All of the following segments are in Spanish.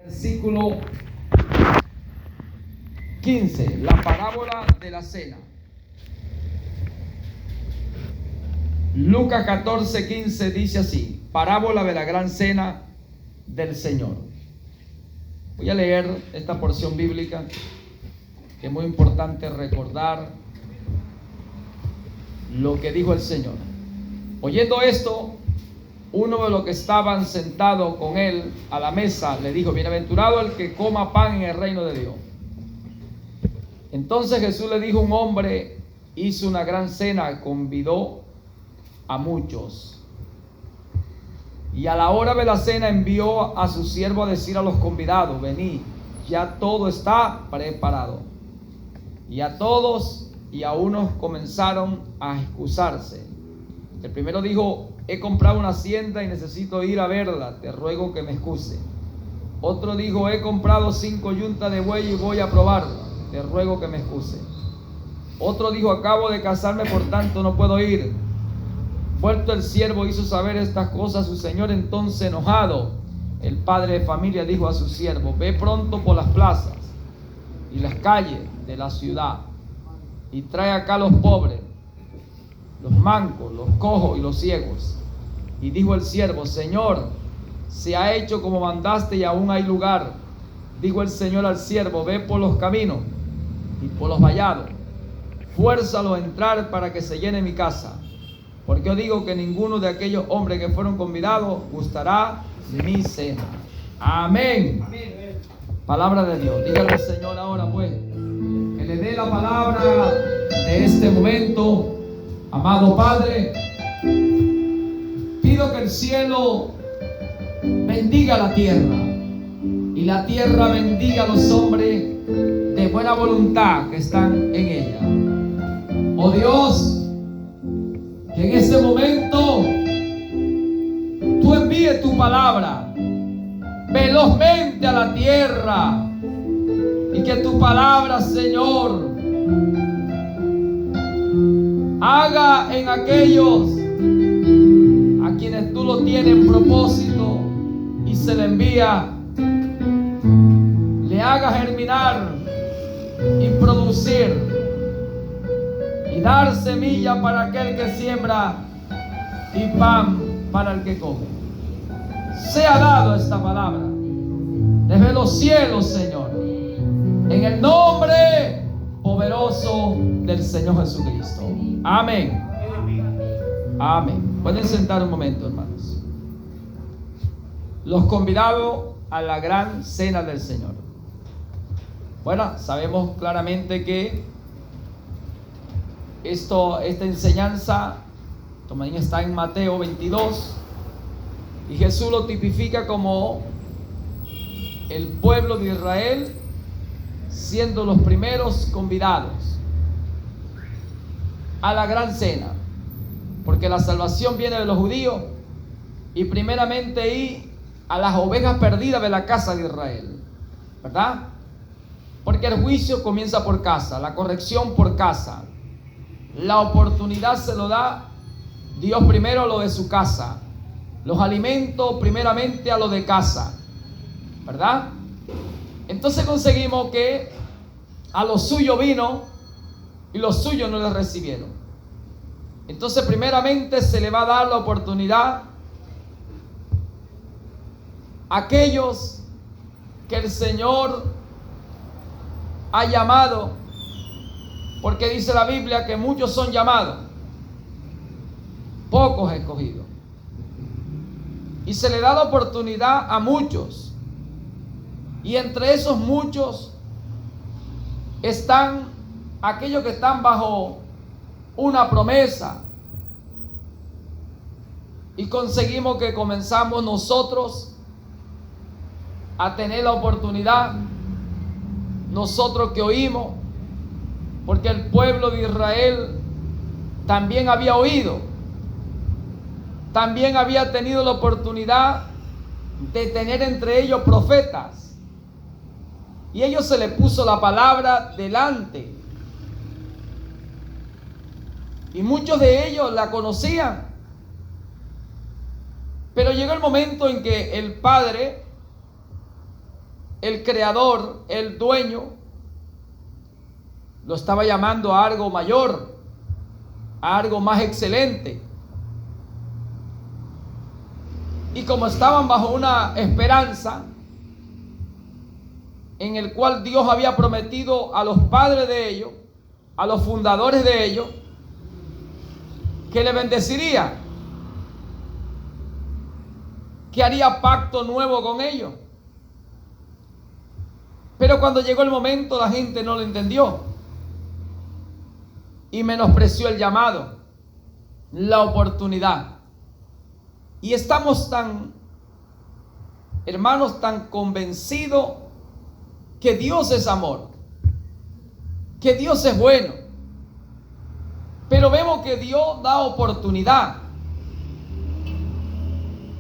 Versículo 15, la parábola de la cena. Lucas 14:15 dice así: parábola de la gran cena del Señor. Voy a leer esta porción bíblica que es muy importante recordar lo que dijo el Señor. Oyendo esto, uno de los que estaban sentados con él a la mesa le dijo: bienaventurado el que coma pan en el reino de Dios. Entonces Jesús le dijo: un hombre hizo una gran cena, convidó a muchos, y a la hora de la cena envió a su siervo a decir a los convidados: venid, ya todo está preparado. Y a todos y a unos comenzaron a excusarse. El primero dijo: he comprado una hacienda y necesito ir a verla, te ruego que me excuse. Otro dijo: he comprado 5 yuntas de buey y voy a probarla, te ruego que me excuse. Otro dijo: acabo de casarme, por tanto no puedo ir. Vuelto el siervo hizo saber estas cosas a su señor. Entonces, enojado, el padre de familia dijo a su siervo: ve pronto por las plazas y las calles de la ciudad y trae acá los pobres, los mancos, los cojos y los ciegos. Y dijo el siervo: Señor, se ha hecho como mandaste y aún hay lugar. Dijo el Señor al siervo: ve por los caminos y por los vallados, fuérzalos a entrar para que se llene mi casa. Porque os digo que ninguno de aquellos hombres que fueron convidados gustará mi cena. Amén. Amén. Palabra de Dios. Dígale al Señor ahora, pues, que le dé la palabra de este momento. Amado Padre, pido que el cielo bendiga la tierra y la tierra bendiga a los hombres de buena voluntad que están en ella. Oh Dios, que en este momento tú envíes tu palabra velozmente a la tierra y que tu palabra, Señor, haga en aquellos a quienes tú lo tienes en propósito y se le envía, le haga germinar y producir y dar semilla para aquel que siembra y pan para el que come. Sea dado esta palabra desde los cielos, Señor, en el nombre poderoso del Señor Jesucristo. Amén. Amén. Pueden sentar un momento, hermanos. Los convidados a la gran cena del Señor. Bueno, sabemos claramente que esta enseñanza también está en Mateo 22 y Jesús lo tipifica como el pueblo de Israel siendo los primeros convidados a la gran cena, porque la salvación viene de los judíos y primeramente ir a las ovejas perdidas de la casa de Israel, ¿verdad? Porque el juicio comienza por casa, la corrección por casa. La oportunidad se lo da Dios primero a lo de su casa, los alimentos primeramente a lo de casa, ¿verdad? Entonces conseguimos que a los suyos vino y los suyos no les recibieron. Entonces primeramente se le va a dar la oportunidad a aquellos que el Señor ha llamado. Porque dice la Biblia que muchos son llamados, pocos escogidos. Y se le da la oportunidad a muchos. Y entre esos muchos están aquellos que están bajo una promesa. Y conseguimos que comenzamos nosotros a tener la oportunidad, nosotros que oímos, porque el pueblo de Israel también había oído, también había tenido la oportunidad de tener entre ellos profetas, y ellos se les puso la palabra delante, y muchos de ellos la conocían, pero llegó el momento en que el Padre el creador, el dueño, lo estaba llamando a algo mayor, a algo más excelente. Y como estaban bajo una esperanza en el cual Dios había prometido a los padres de ellos, a los fundadores de ellos, que le bendeciría, que haría pacto nuevo con ellos. Pero cuando llegó el momento, la gente no lo entendió y menospreció el llamado, la oportunidad. Y estamos tan, hermanos, tan convencidos que Dios es amor, que Dios es bueno. Pero vemos que Dios da oportunidad.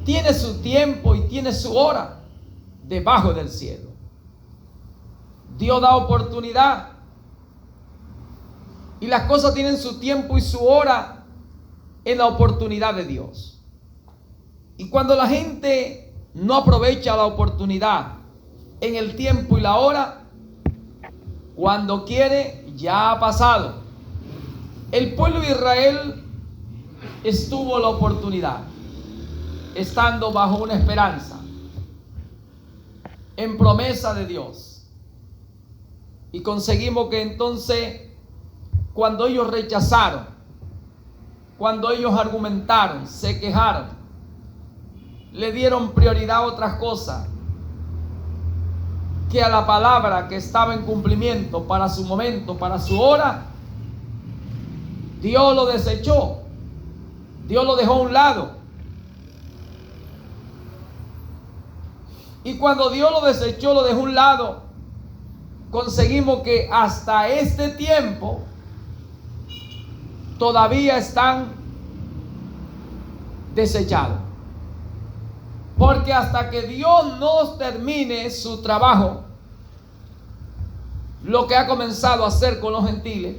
Tiene su tiempo y tiene su hora debajo del cielo. Dios da oportunidad. Y las cosas tienen su tiempo y su hora en la oportunidad de Dios. Y cuando la gente no aprovecha la oportunidad en el tiempo y la hora, cuando quiere, ya ha pasado. El pueblo de Israel estuvo la oportunidad, estando bajo una esperanza, en promesa de Dios. Y conseguimos que entonces, cuando ellos rechazaron, cuando ellos argumentaron, se quejaron, le dieron prioridad a otras cosas que a la palabra que estaba en cumplimiento para su momento, para su hora, Dios lo desechó, Dios lo dejó a un lado. Y cuando Dios lo desechó, lo dejó a un lado, conseguimos que hasta este tiempo todavía están desechados. Porque hasta que Dios no termine su trabajo, lo que ha comenzado a hacer con los gentiles,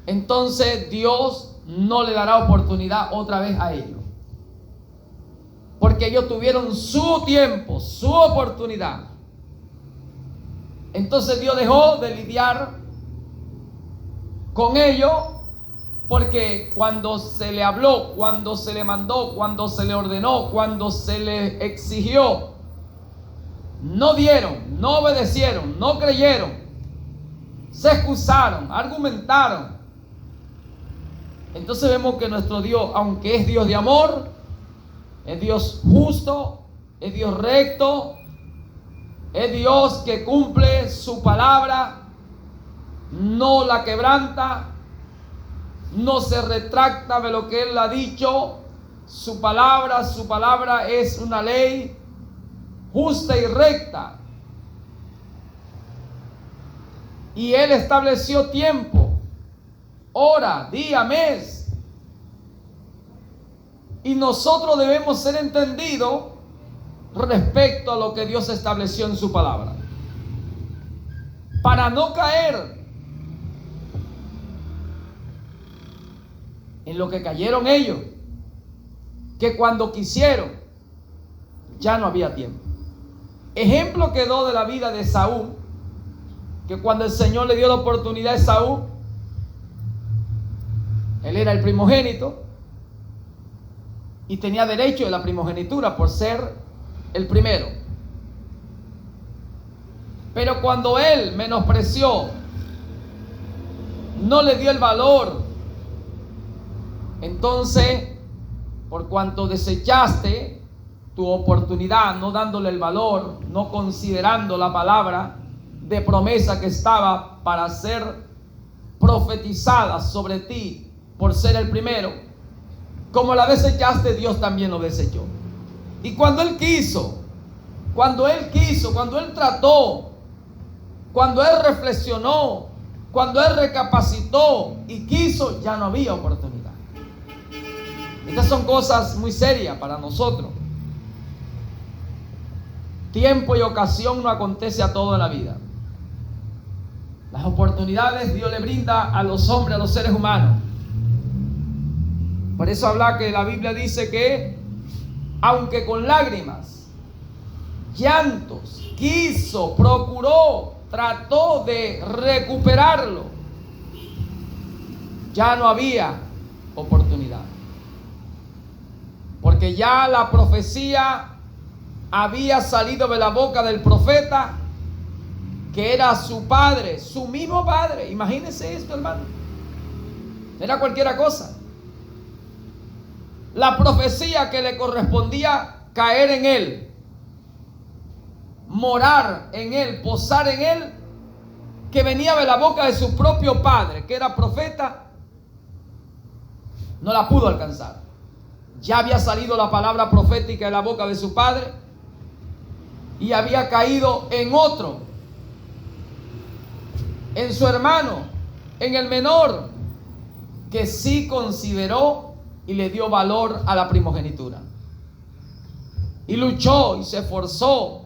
entonces Dios no le dará oportunidad otra vez a ellos. Porque ellos tuvieron su tiempo, su oportunidad. Entonces Dios dejó de lidiar con ellos, porque cuando se le habló, cuando se le mandó, cuando se le ordenó, cuando se le exigió, no dieron, no obedecieron, no creyeron, se excusaron, argumentaron. Entonces vemos que nuestro Dios, aunque es Dios de amor, es Dios justo, es Dios recto, es Dios que cumple su palabra, no la quebranta, no se retracta de lo que Él ha dicho. Su palabra es una ley justa y recta. Y Él estableció tiempo, hora, día, mes. Y nosotros debemos ser entendidos respecto a lo que Dios estableció en su palabra, para no caer en lo que cayeron ellos, que cuando quisieron ya no había tiempo. Ejemplo quedó de la vida de Saúl, que cuando el Señor le dio la oportunidad a Saúl, él era el primogénito y tenía derecho de la primogenitura por ser el primero. Pero cuando él menospreció, no le dio el valor, entonces, por cuanto desechaste tu oportunidad, no dándole el valor, no considerando la palabra de promesa que estaba para ser profetizada sobre ti por ser el primero, como la desechaste, Dios también lo desechó. Y cuando Él quiso, cuando Él trató, cuando Él reflexionó, cuando Él recapacitó y quiso, ya no había oportunidad. Estas son cosas muy serias para nosotros. Tiempo y ocasión no acontece a todo en la vida. Las oportunidades Dios le brinda a los hombres, a los seres humanos. Por eso habla que la Biblia dice que aunque con lágrimas llantos, quiso, procuró, trató de recuperarlo. Ya no había oportunidad, porque ya la profecía había salido de la boca del profeta, que era su padre, su mismo padre. Imagínense esto, hermano. Era cualquiera cosa. La profecía que le correspondía caer en él, morar en él, posar en él, que venía de la boca de su propio padre, que era profeta, no la pudo alcanzar. Ya había salido la palabra profética de la boca de su padre y había caído en otro, en su hermano, en el menor, que sí consideró y le dio valor a la primogenitura. Y luchó y se esforzó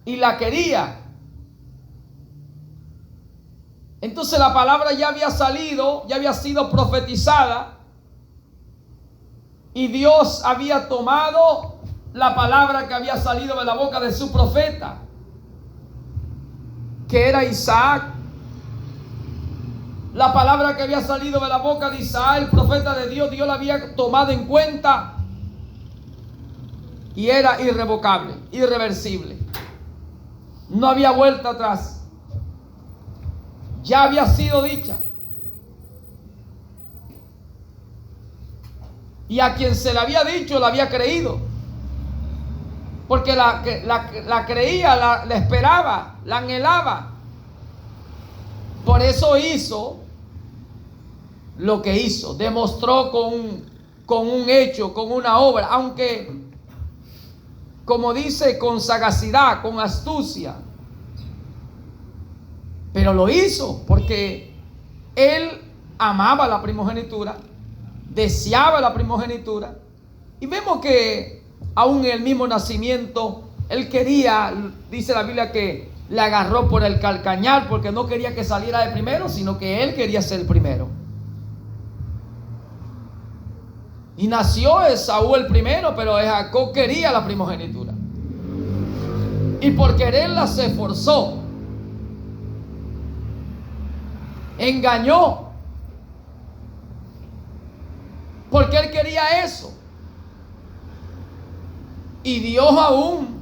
y la quería. Entonces la palabra ya había salido, ya había sido profetizada, y Dios había tomado la palabra que había salido de la boca de su profeta, que era Isaac. La palabra que había salido de la boca de Isaac, el profeta de Dios, Dios la había tomado en cuenta y era irrevocable, irreversible. No había vuelta atrás. Ya había sido dicha. Y a quien se le había dicho, la había creído. Porque la creía, la esperaba, la anhelaba. Por eso hizo lo que hizo. Demostró con un hecho, con una obra, aunque, como dice, con sagacidad, con astucia. Pero lo hizo porque él amaba la primogenitura, deseaba la primogenitura. Y vemos que aún en el mismo nacimiento, él quería, dice la Biblia, que le agarró por el calcañar, porque no quería que saliera de primero, sino que él quería ser el primero. Y nació Esaú el primero, pero Jacob quería la primogenitura. Y por quererla se esforzó. Engañó. Porque él quería eso. Y Dios aún,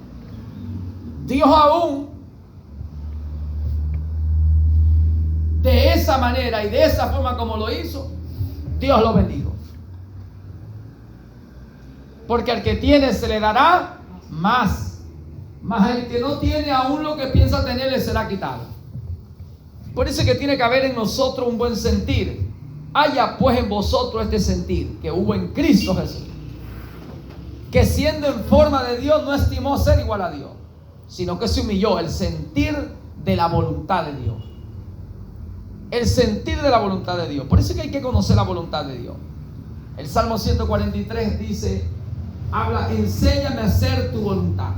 de esa manera y de esa forma como lo hizo, Dios lo bendijo. Porque al que tiene se le dará más. Mas el que no tiene, aún lo que piensa tener le será quitado. Por eso es que tiene que haber en nosotros un buen sentir. Haya pues en vosotros este sentir que hubo en Cristo Jesús, que siendo en forma de Dios no estimó ser igual a Dios, sino que se humilló. El sentir de la voluntad de Dios. El sentir de la voluntad de Dios. Por eso es que hay que conocer la voluntad de Dios. El Salmo 143 dice, habla, enséñame a hacer tu voluntad.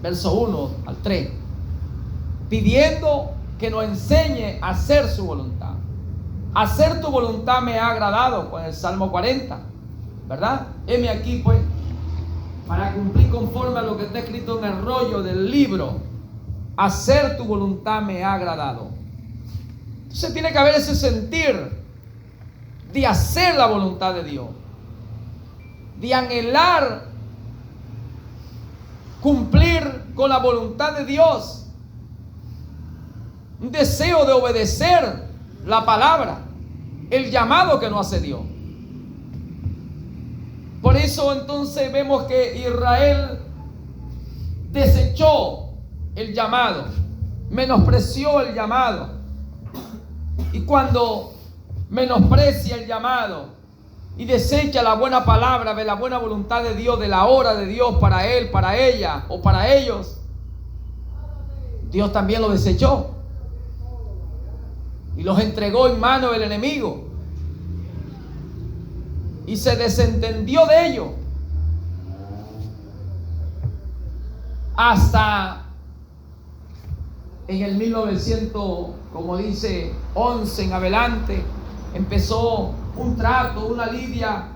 Verso 1 al 3. Pidiendo que nos enseñe a hacer su voluntad. Hacer tu voluntad me ha agradado, con el Salmo 40, ¿verdad? Heme aquí pues, para cumplir conforme a lo que está escrito en el rollo del libro. Hacer tu voluntad me ha agradado. Entonces tiene que haber ese sentir de hacer la voluntad de Dios, de anhelar cumplir con la voluntad de Dios, un deseo de obedecer la palabra, el llamado que nos hace Dios. Por eso entonces vemos que Israel desechó el llamado, menospreció el llamado. Y cuando menosprecia el llamado y desecha la buena palabra de la buena voluntad de Dios, de la obra de Dios para él, para ella o para ellos, Dios también lo desechó y los entregó en manos del enemigo y se desentendió de ellos hasta en el 1900, como dice, 11 en adelante, empezó un trato, una lidia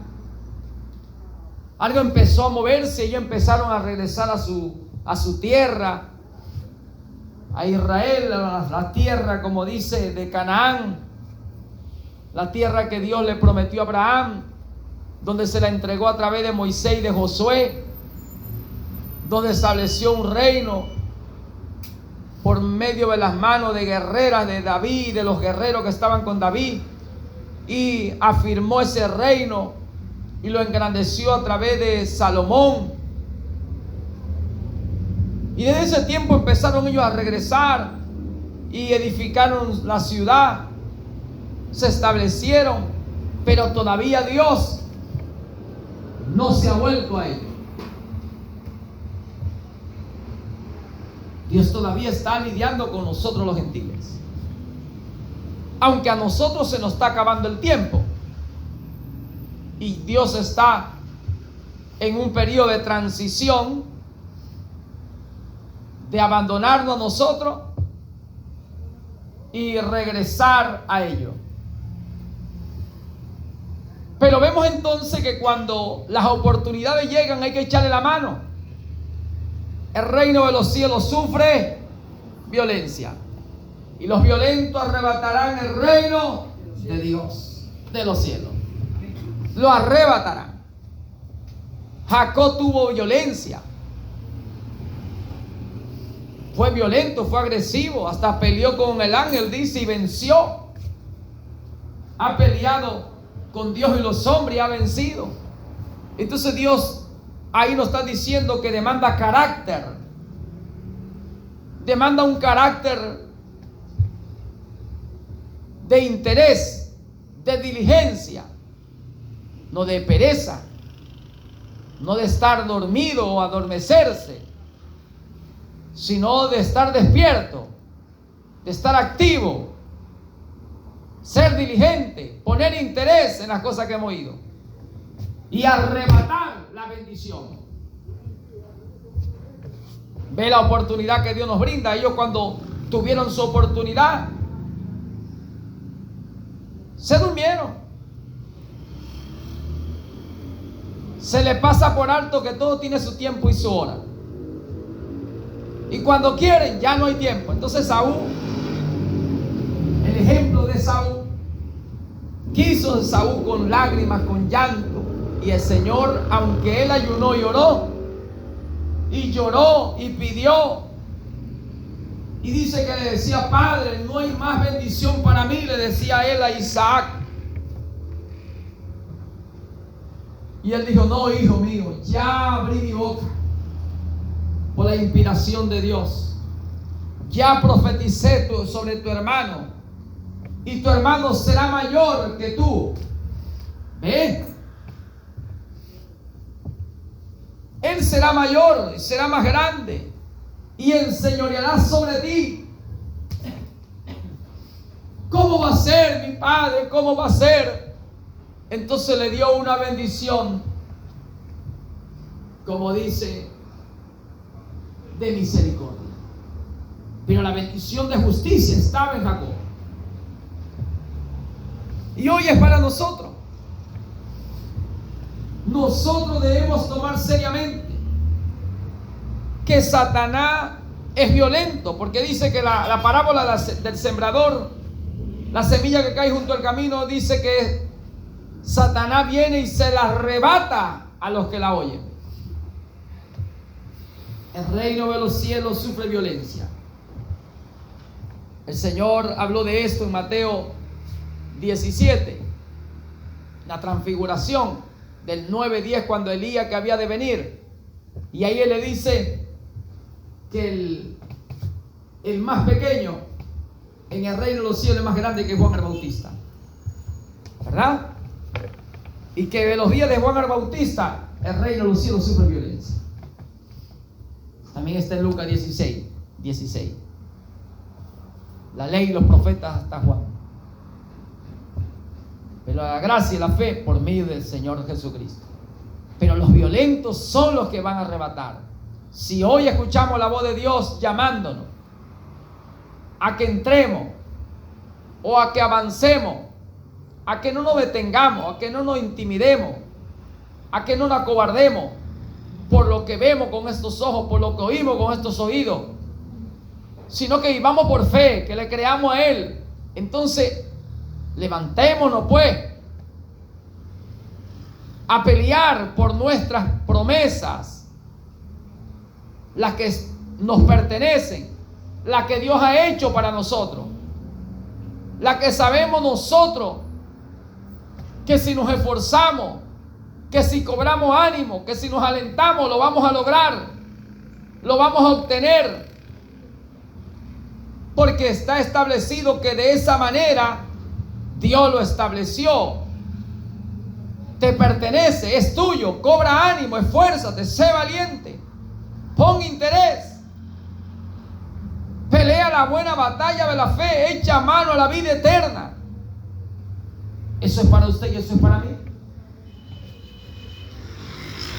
algo empezó a moverse y ellos empezaron a regresar a su tierra, a Israel, a la tierra, como dice, de Canaán, la tierra que Dios le prometió a Abraham, donde se la entregó a través de Moisés y de Josué, donde estableció un reino por medio de las manos de guerreras de David y de los guerreros que estaban con David, y afirmó ese reino y lo engrandeció a través de Salomón. Y desde ese tiempo empezaron ellos a regresar y edificaron la ciudad, se establecieron, pero todavía Dios no se ha vuelto a ellos. Dios todavía está lidiando con nosotros los gentiles, aunque a nosotros se nos está acabando el tiempo y Dios está en un periodo de transición, de abandonarnos a nosotros y regresar a ellos. Pero vemos entonces que cuando las oportunidades llegan hay que echarle la mano. El reino de los cielos sufre violencia, y los violentos arrebatarán el reino de Dios, de los cielos. Lo arrebatarán. Jacob tuvo violencia. Fue violento, fue agresivo, hasta peleó con el ángel, dice, y venció. Ha peleado con Dios y los hombres y ha vencido. Entonces Dios ahí nos está diciendo que demanda carácter. Demanda un carácter de interés, de diligencia, no de pereza, no de estar dormido o adormecerse, sino de estar despierto, de estar activo, ser diligente, poner interés en las cosas que hemos oído y arrebatar la bendición. Ve la oportunidad que Dios nos brinda. Ellos, cuando tuvieron su oportunidad, se durmieron. Se le pasa por alto que todo tiene su tiempo y su hora. Y cuando quieren, ya no hay tiempo. Entonces Saúl, el ejemplo de Saúl, quiso Saúl con lágrimas, con llanto. Y el Señor, aunque él ayunó, lloró y pidió. Y dice que le decía: Padre, no hay más bendición para mí, le decía él a Isaac. Y él dijo: no, hijo mío, ya abrí mi boca por la inspiración de Dios. Ya profeticé sobre tu hermano, y tu hermano será mayor que tú. ¿Ves? Él será mayor, será más grande, y enseñoreará sobre ti. ¿Cómo va a ser, mi padre? ¿Cómo va a ser? Entonces le dio una bendición, como dice, de misericordia. Pero la bendición de justicia estaba en Jacob. Y hoy es para nosotros. Nosotros debemos tomar seriamente que Satanás es violento, porque dice que la parábola del sembrador, la semilla que cae junto al camino, dice que Satanás viene y se la arrebata a los que la oyen. El reino de los cielos sufre violencia. El Señor habló de esto en Mateo 17, la transfiguración del 9:10, cuando Elías que había de venir. Y ahí él le dice que el más pequeño en el reino de los cielos es más grande que Juan el Bautista, ¿verdad? Y que de los días de Juan el Bautista el reino de los cielos sufre violencia. También está en Lucas 16. La ley y los profetas hasta Juan. Pero la gracia y la fe por medio del Señor Jesucristo. Pero los violentos son los que van a arrebatar. Si hoy escuchamos la voz de Dios llamándonos a que entremos, o a que avancemos, a que no nos detengamos, a que no nos intimidemos, a que no nos acobardemos por lo que vemos con estos ojos, por lo que oímos con estos oídos, sino que vivamos por fe, que le creamos a Él. Entonces, levantémonos pues a pelear por nuestras promesas, las que nos pertenecen, las que Dios ha hecho para nosotros, las que sabemos nosotros que si nos esforzamos, que si cobramos ánimo, que si nos alentamos, lo vamos a lograr, lo vamos a obtener, porque está establecido que de esa manera Dios lo estableció. Te pertenece, es tuyo. Cobra ánimo, esfuérzate, sé valiente, pon interés, pelea la buena batalla de la fe, echa mano a la vida eterna. Eso es para usted y eso es para mí.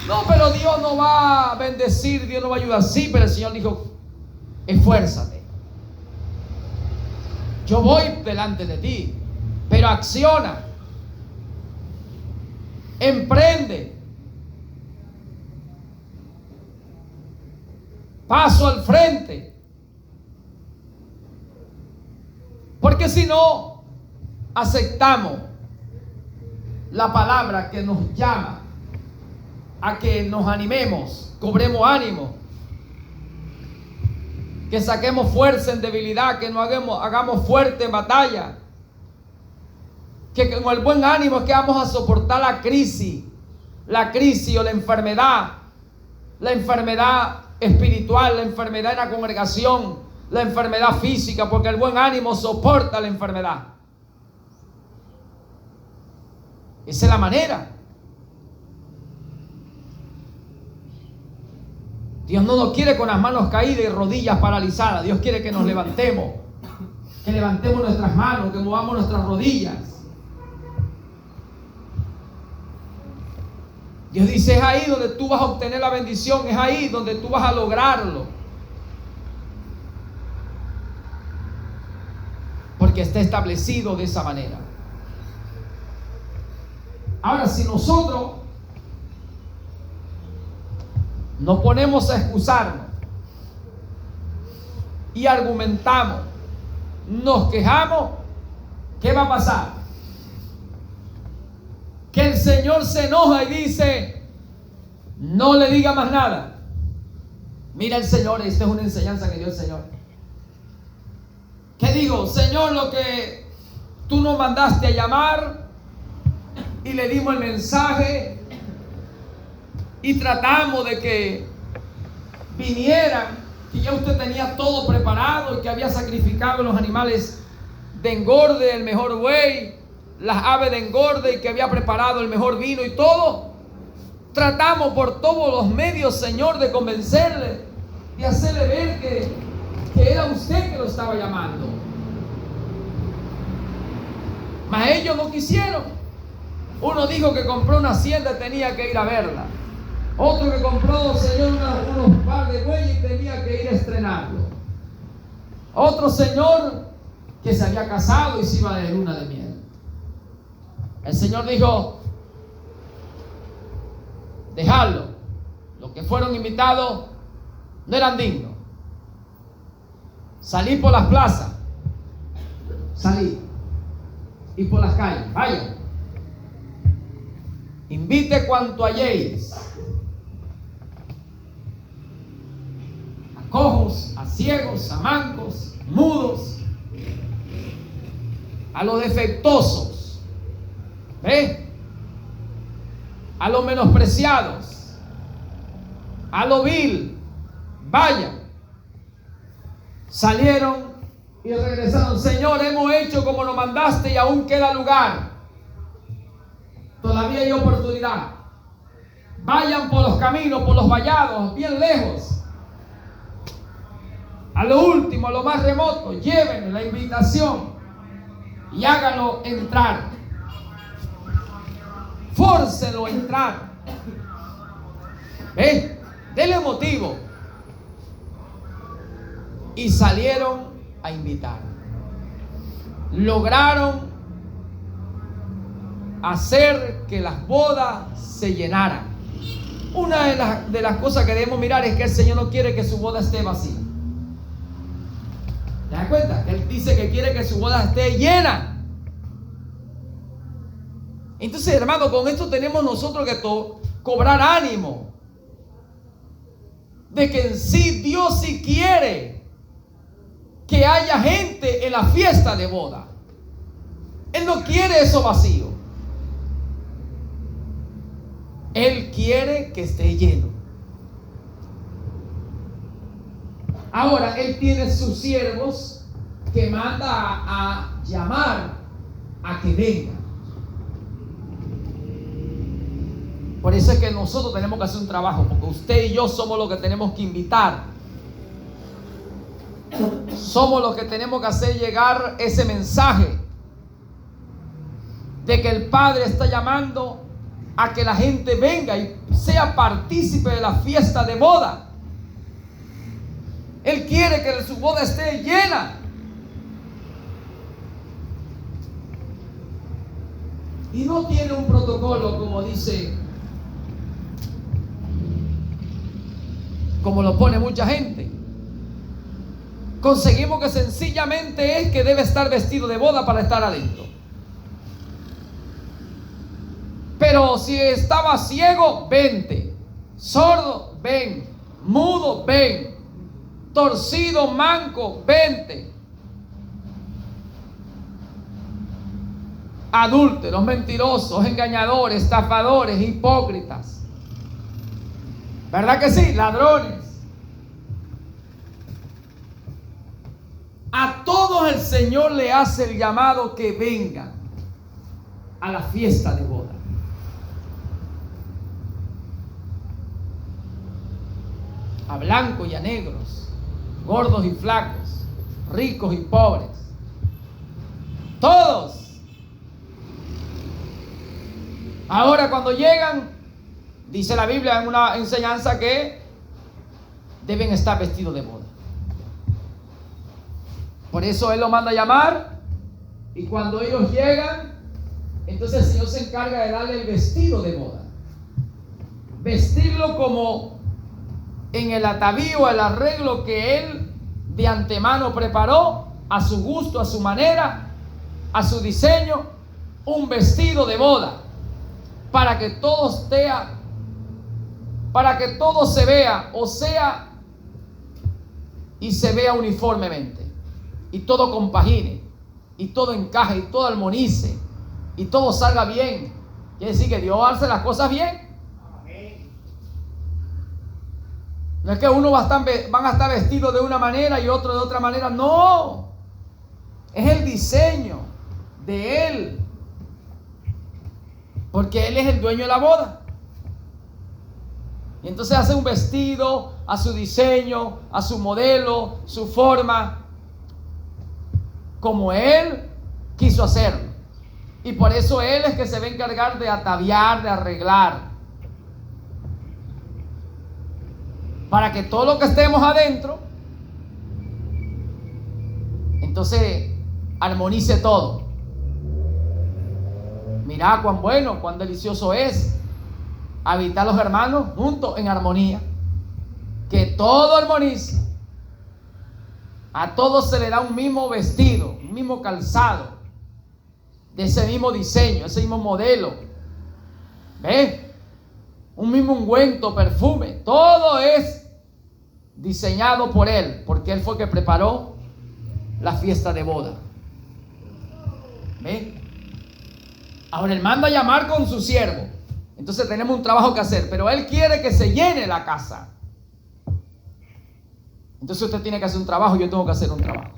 No, pero Dios no va a bendecir, Dios no va a ayudar. Sí, pero el Señor dijo: esfuérzate. Yo voy delante de ti, pero acciona, emprende, paso al frente, porque si no aceptamos la palabra que nos llama a que nos animemos, cobremos ánimo, que saquemos fuerza en debilidad, que nos hagamos fuerte en batalla, que con el buen ánimo es que vamos a soportar la crisis o la enfermedad espiritual, la enfermedad en la congregación, la enfermedad física, porque el buen ánimo soporta la enfermedad. Esa es la manera. Dios no nos quiere con las manos caídas y rodillas paralizadas. Dios quiere que nos levantemos, que levantemos nuestras manos, que movamos nuestras rodillas. Dios dice: es ahí donde tú vas a obtener la bendición, es ahí donde tú vas a lograrlo, porque está establecido de esa manera. Ahora, si nosotros nos ponemos a excusarnos y argumentamos, nos quejamos, ¿qué va a pasar? Que el Señor se enoja y dice: no le diga más nada. Mira el Señor, esta es una enseñanza que dio el Señor. ¿Qué digo? Señor, lo que tú nos mandaste a llamar y le dimos el mensaje y tratamos de que vinieran, que ya usted tenía todo preparado y que había sacrificado los animales de engorde, el mejor buey, las aves de engorde, y que había preparado el mejor vino y todo. Tratamos por todos los medios, Señor, de convencerle, de hacerle ver que era usted que lo estaba llamando. Mas ellos no quisieron. Uno dijo que compró una hacienda y tenía que ir a verla. Otro que compró, Señor, unos par de bueyes y tenía que ir a estrenarlo. Otro señor que se había casado y se iba de luna de miel. El Señor dijo: dejadlo. Los que fueron invitados no eran dignos. Salí por las plazas, salí, y por las calles, vayan, invite cuanto halléis, a cojos, a ciegos, a mancos, mudos, a los defectuosos, a los menospreciados, a lo vil, vayan. Salieron y regresaron: Señor, hemos hecho como nos mandaste y aún queda lugar, todavía hay oportunidad. Vayan por los caminos, por los vallados, bien lejos, a lo último, a lo más remoto, lleven la invitación y háganlo entrar, fórcenlo a entrar. Denle motivo. Y salieron a invitar. Lograron hacer que las bodas se llenaran. Una de las cosas que debemos mirar es que el Señor no quiere que su boda esté vacía. ¿Te das cuenta? Él dice que quiere que su boda esté llena. Entonces, hermano, con esto tenemos nosotros que cobrar ánimo de que en sí Dios sí quiere que haya gente en la fiesta de boda. Él no quiere eso vacío. Él quiere que esté lleno. Ahora, Él tiene sus siervos que manda a llamar a que vengan. Por eso es que nosotros tenemos que hacer un trabajo, porque usted y yo somos los que tenemos que invitar. Somos los que tenemos que hacer llegar ese mensaje de que el Padre está llamando a que la gente venga y sea partícipe de la fiesta de boda. Él quiere que su boda esté llena. Y no tiene un protocolo, como lo pone mucha gente. Conseguimos que sencillamente es que debe estar vestido de boda para estar adentro. Pero si estaba ciego, vente. Sordo, ven. Mudo, ven. Torcido, manco, vente. Adúlteros, mentirosos, engañadores, estafadores, hipócritas. ¿Verdad que sí? Ladrones. A todos el Señor le hace el llamado que vengan a la fiesta de boda. A blancos y a negros, gordos y flacos, ricos y pobres. Todos. Ahora cuando llegan, dice la Biblia en una enseñanza que deben estar vestidos de boda. Por eso Él los manda a llamar, y cuando ellos llegan, entonces el Señor se encarga de darle el vestido de boda. Vestirlo como en el atavío, el arreglo que Él de antemano preparó, a su gusto, a su manera, a su diseño, un vestido de boda, para que todo se vea, y se vea uniformemente, y todo compagine, y todo encaje, y todo armonice, y todo salga bien. Quiere decir que Dios hace las cosas bien. No es que uno van a estar vestidos de una manera y otro de otra manera. No. Es el diseño de Él. Porque Él es el dueño de la boda. Y entonces hace un vestido a su diseño, a su modelo, su forma, como Él quiso hacerlo. Y por eso Él es que se va a encargar de ataviar, de arreglar, para que todo lo que estemos adentro, entonces armonice todo. Mirá cuán bueno, cuán delicioso es habitar los hermanos juntos en armonía. Que todo armonice. A todos se le da un mismo vestido, un mismo calzado, de ese mismo diseño, ese mismo modelo. ¿Ves? Un mismo ungüento, perfume. Todo es diseñado por Él, porque Él fue el que preparó la fiesta de boda. ¿Ven? Ahora Él manda a llamar con su siervo. Entonces tenemos un trabajo que hacer, pero Él quiere que se llene la casa. Entonces usted tiene que hacer un trabajo, yo tengo que hacer un trabajo.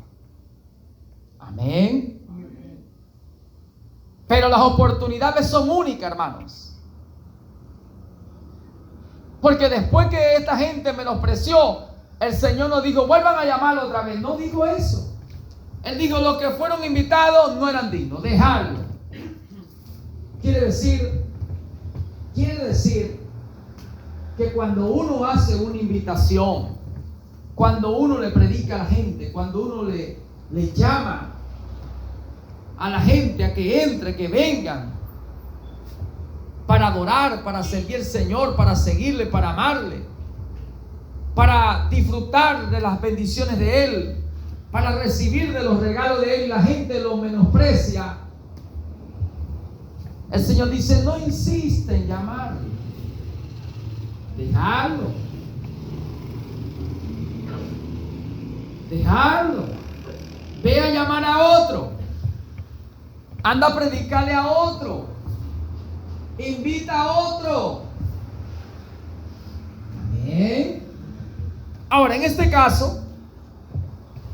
Amén. Pero las oportunidades son únicas, hermanos. Porque después que esta gente menospreció, el Señor nos dijo, vuelvan a llamarlo otra vez. No dijo eso. Él dijo, los que fueron invitados no eran dignos, dejarlo. Quiere decir que cuando uno hace una invitación, cuando uno le predica a la gente, cuando uno le llama a la gente a que entre, que vengan, para adorar, para servir al Señor, para seguirle, para amarle, para disfrutar de las bendiciones de Él, para recibir de los regalos de Él, y la gente lo menosprecia. El Señor dice: no insiste en llamarlo, dejarlo, ve a llamar a otro, anda a predicarle a otro, invita a otro. Amén. Ahora, en este caso,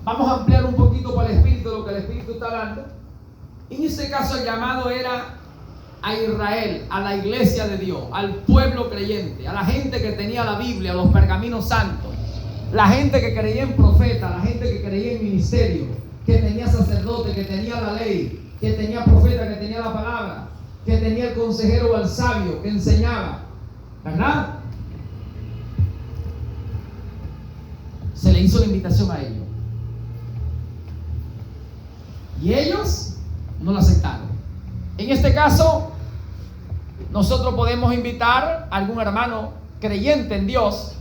vamos a ampliar un poquito para el Espíritu lo que el Espíritu está hablando. En este caso, el llamado era a Israel, a la iglesia de Dios, al pueblo creyente, a la gente que tenía la Biblia, los pergaminos santos, la gente que creía en profeta, la gente que creía en ministerio, que tenía sacerdote, que tenía la ley, que tenía profeta, que tenía la palabra, que tenía el consejero o el sabio, que enseñaba, ¿verdad? Se le hizo la invitación a ellos, y ellos no la aceptaron. En este caso, nosotros podemos invitar a algún hermano creyente en Dios,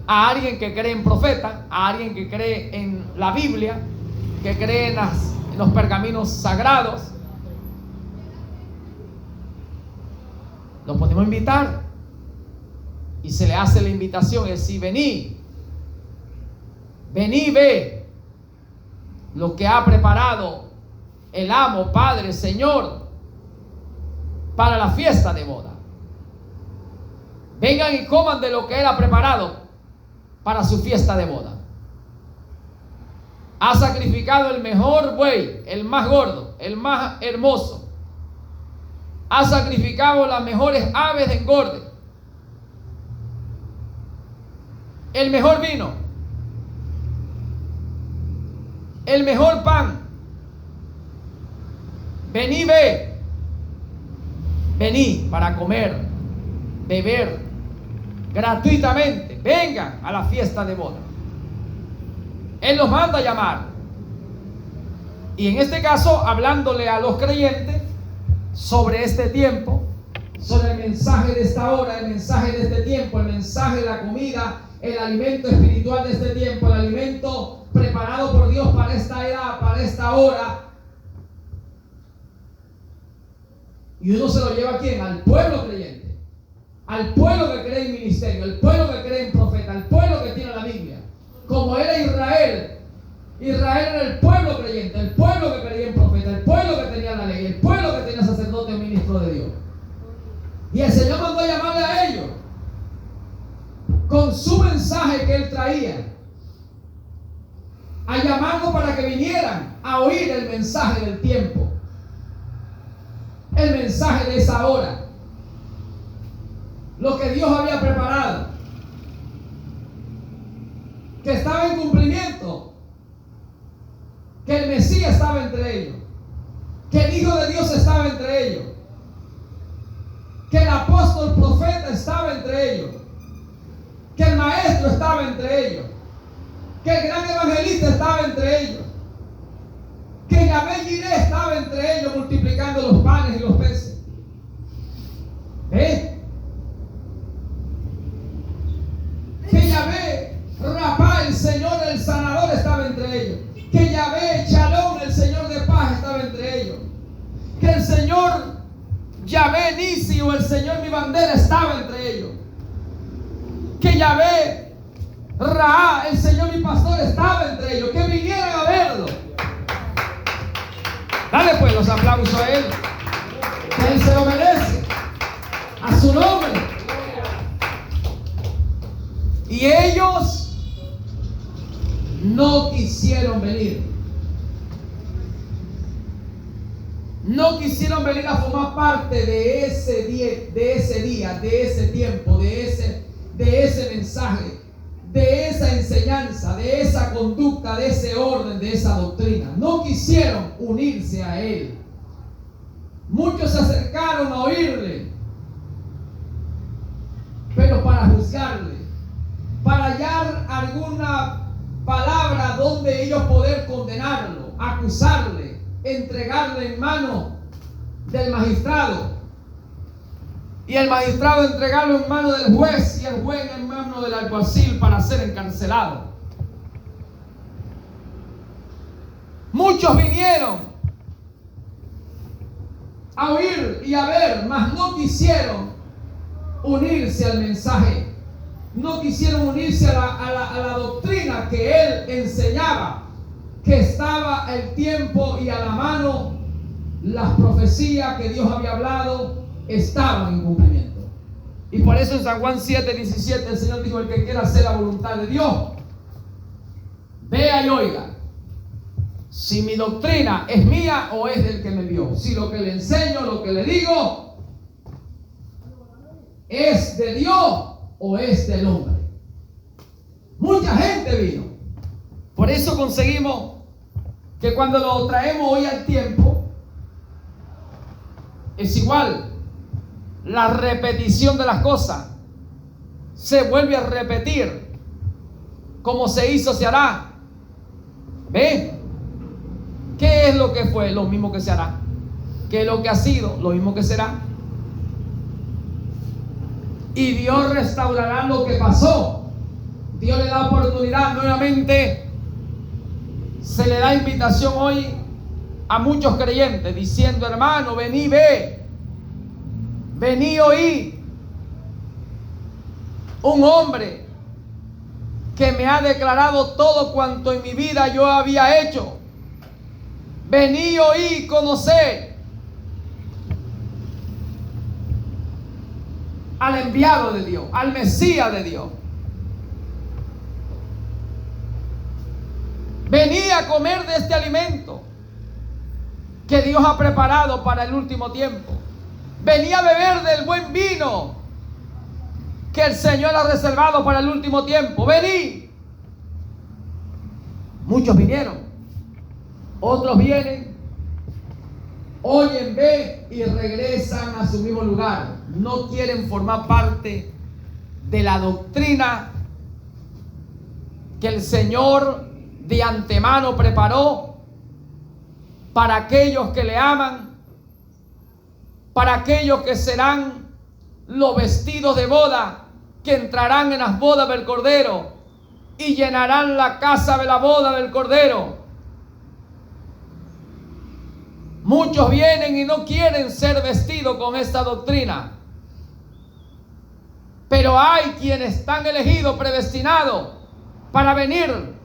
a alguien que cree en profeta, a alguien que cree en la Biblia, que cree en los pergaminos sagrados. Lo podemos invitar y se le hace la invitación, es decir: vení, ve lo que ha preparado el amo, Padre, Señor, para la fiesta de boda. Vengan y coman de lo que Él ha preparado para su fiesta de boda. Ha sacrificado el mejor buey, el más gordo, el más hermoso. Ha sacrificado las mejores aves de engorde, el mejor vino, el mejor pan. Vení para comer, beber gratuitamente. Vengan a la fiesta de boda. Él los manda a llamar. Y en este caso, hablándole a los creyentes sobre este tiempo, sobre el mensaje de esta hora, el mensaje de este tiempo, el mensaje de la comida, el alimento espiritual de este tiempo, el alimento preparado por Dios para esta edad, para esta hora. Y uno se lo lleva ¿a quién? Al pueblo creyente, al pueblo que cree en ministerio, al pueblo que cree en profeta, al pueblo que tiene la Biblia. Como era Israel, Israel era el pueblo creyente, el pueblo que creía en profeta, el pueblo que tenía la ley, el pueblo que tenía sacerdote o ministro de Dios. Y el Señor mandó a llamarle a ellos con su mensaje que Él traía, a llamarlos para que vinieran a oír el mensaje del tiempo, el mensaje de esa hora, lo que Dios había preparado, que estaba en cumplimiento, que el Mesías estaba entre ellos, que el Hijo de Dios estaba entre ellos, que el apóstol profeta estaba entre ellos, que el maestro estaba entre ellos, que el gran evangelista estaba entre ellos, que Yahvé Jireh estaba entre ellos multiplicando los panes y los peces. Que Yahvé Rapá, el Señor, el sanador, estaba entre ellos. Que Yahvé Shalom, el Señor de paz, estaba entre ellos. Que el Señor Yahvé Nisi, o el Señor mi bandera, estaba entre ellos. Que Yahvé Ra, el Señor mi pastor, estaba entre ellos. Que vinieran a verlo. Dale pues los aplausos a Él, que Él se lo merece, a su nombre. Y ellos no quisieron venir. No quisieron venir a formar parte de ese día, de ese tiempo, de ese mensaje, de esa enseñanza, de esa conducta, de ese orden, de esa doctrina. No quisieron unirse a Él. Muchos se acercaron a oírle, pero para juzgarle, para hallar alguna palabra donde ellos poder condenarlo, acusarle, entregarle en manos del magistrado. y el magistrado entregarlo en mano del juez y el juez en mano del alguacil para ser encarcelado. Muchos vinieron a oír y a ver, mas no quisieron unirse al mensaje. No quisieron unirse a la doctrina que él enseñaba, que estaba el tiempo y a la mano, las profecías que Dios había hablado estaban en cumplimiento. Y por eso en San Juan 7:17 el Señor dijo: el que quiera hacer la voluntad de Dios, vea y oiga si mi doctrina es mía o es del que me envió. Si lo que le enseño, lo que le digo, es de Dios o es del hombre. Mucha gente vino. Por eso conseguimos que cuando lo traemos hoy al tiempo, es igual. La repetición de las cosas se vuelve a repetir. Como se hizo, se hará. ¿Ve? ¿Qué es lo que fue? Lo mismo que se hará. ¿Qué es lo que ha sido? Lo mismo que será. Y Dios restaurará lo que pasó. Dios le da oportunidad nuevamente. Se le da invitación hoy a muchos creyentes diciendo: hermano, vení, ve, vení, oí. Un hombre que me ha declarado todo cuanto en mi vida yo había hecho. Vení, oí, conocer al enviado de Dios, al Mesías de Dios. Vení a comer de este alimento que Dios ha preparado para el último tiempo. Vení a beber del buen vino que el Señor ha reservado para el último tiempo. Vení. Muchos vinieron. Otros vienen, oyen, ven y regresan a su mismo lugar. No quieren formar parte de la doctrina que el Señor de antemano preparó para aquellos que le aman, para aquellos que serán los vestidos de boda, que entrarán en las bodas del Cordero y llenarán la casa de la boda del Cordero. Muchos vienen y no quieren ser vestidos con esta doctrina. Pero hay quienes están elegidos, predestinados para venir.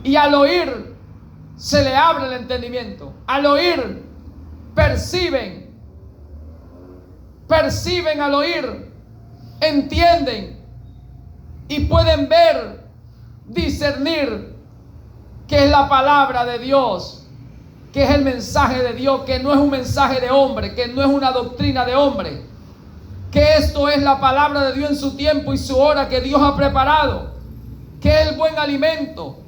Y al oír se le abre el entendimiento. Al oír perciben al oír, entienden y pueden ver, discernir que es la palabra de Dios, que es el mensaje de Dios, que no es un mensaje de hombre, que no es una doctrina de hombre, que esto es la palabra de Dios en su tiempo y su hora que Dios ha preparado, que es el buen alimento,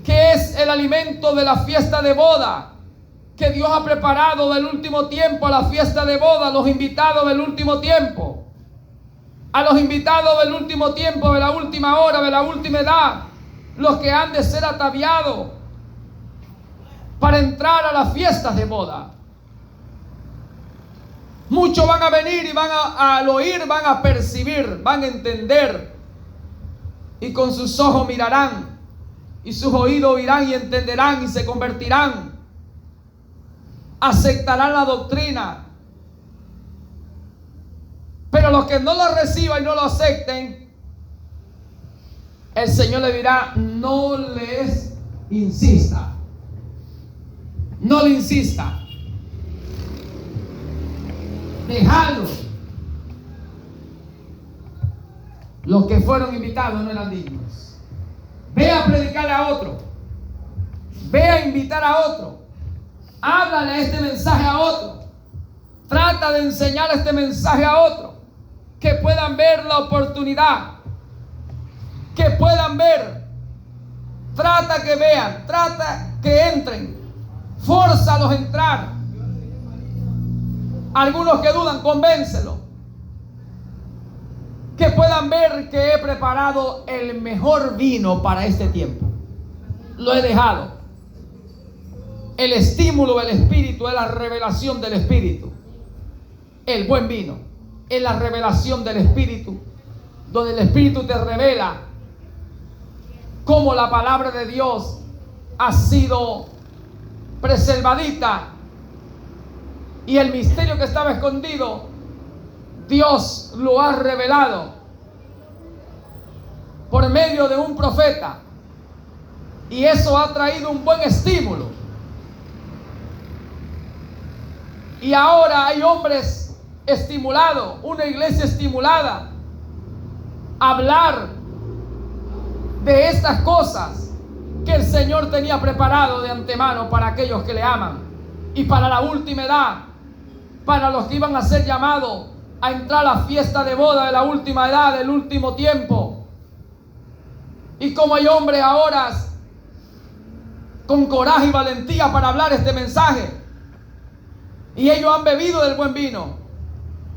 que es el alimento de la fiesta de boda, que Dios ha preparado del último tiempo a la fiesta de boda, a los invitados del último tiempo, a los invitados del último tiempo, de la última hora, de la última edad, los que han de ser ataviados para entrar a las fiestas de boda. Muchos van a venir y al oír van a percibir, van a entender, y con sus ojos mirarán y sus oídos oirán y entenderán y se convertirán, aceptarán la doctrina. Pero los que no lo reciban y no lo acepten, el Señor le dirá: no les insista. No le insista. Dejadlo. Los que fueron invitados no eran dignos. Ve a predicarle a otro. Ve a invitar a otro. Háblale este mensaje a otro. Trata de enseñar este mensaje a otro. Que puedan ver la oportunidad. Que puedan ver. Trata que vean. Trata que entren. Fórzalos a entrar. Algunos que dudan, convéncelos. Que puedan ver que he preparado el mejor vino para este tiempo. Lo he dejado. El estímulo del Espíritu es la revelación del Espíritu. el buen vino es la revelación del Espíritu, donde el Espíritu te revela cómo la palabra de Dios ha sido preservadita y el misterio que estaba escondido, Dios lo ha revelado por medio de un profeta, y eso ha traído un buen estímulo. Y ahora hay hombres estimulados, una iglesia estimulada a hablar de estas cosas que el Señor tenía preparado de antemano para aquellos que le aman y para la última edad, para los que iban a ser llamados a entrar a la fiesta de boda de la última edad, del último tiempo. Y como hay hombres ahora con coraje y valentía para hablar este mensaje, y ellos han bebido del buen vino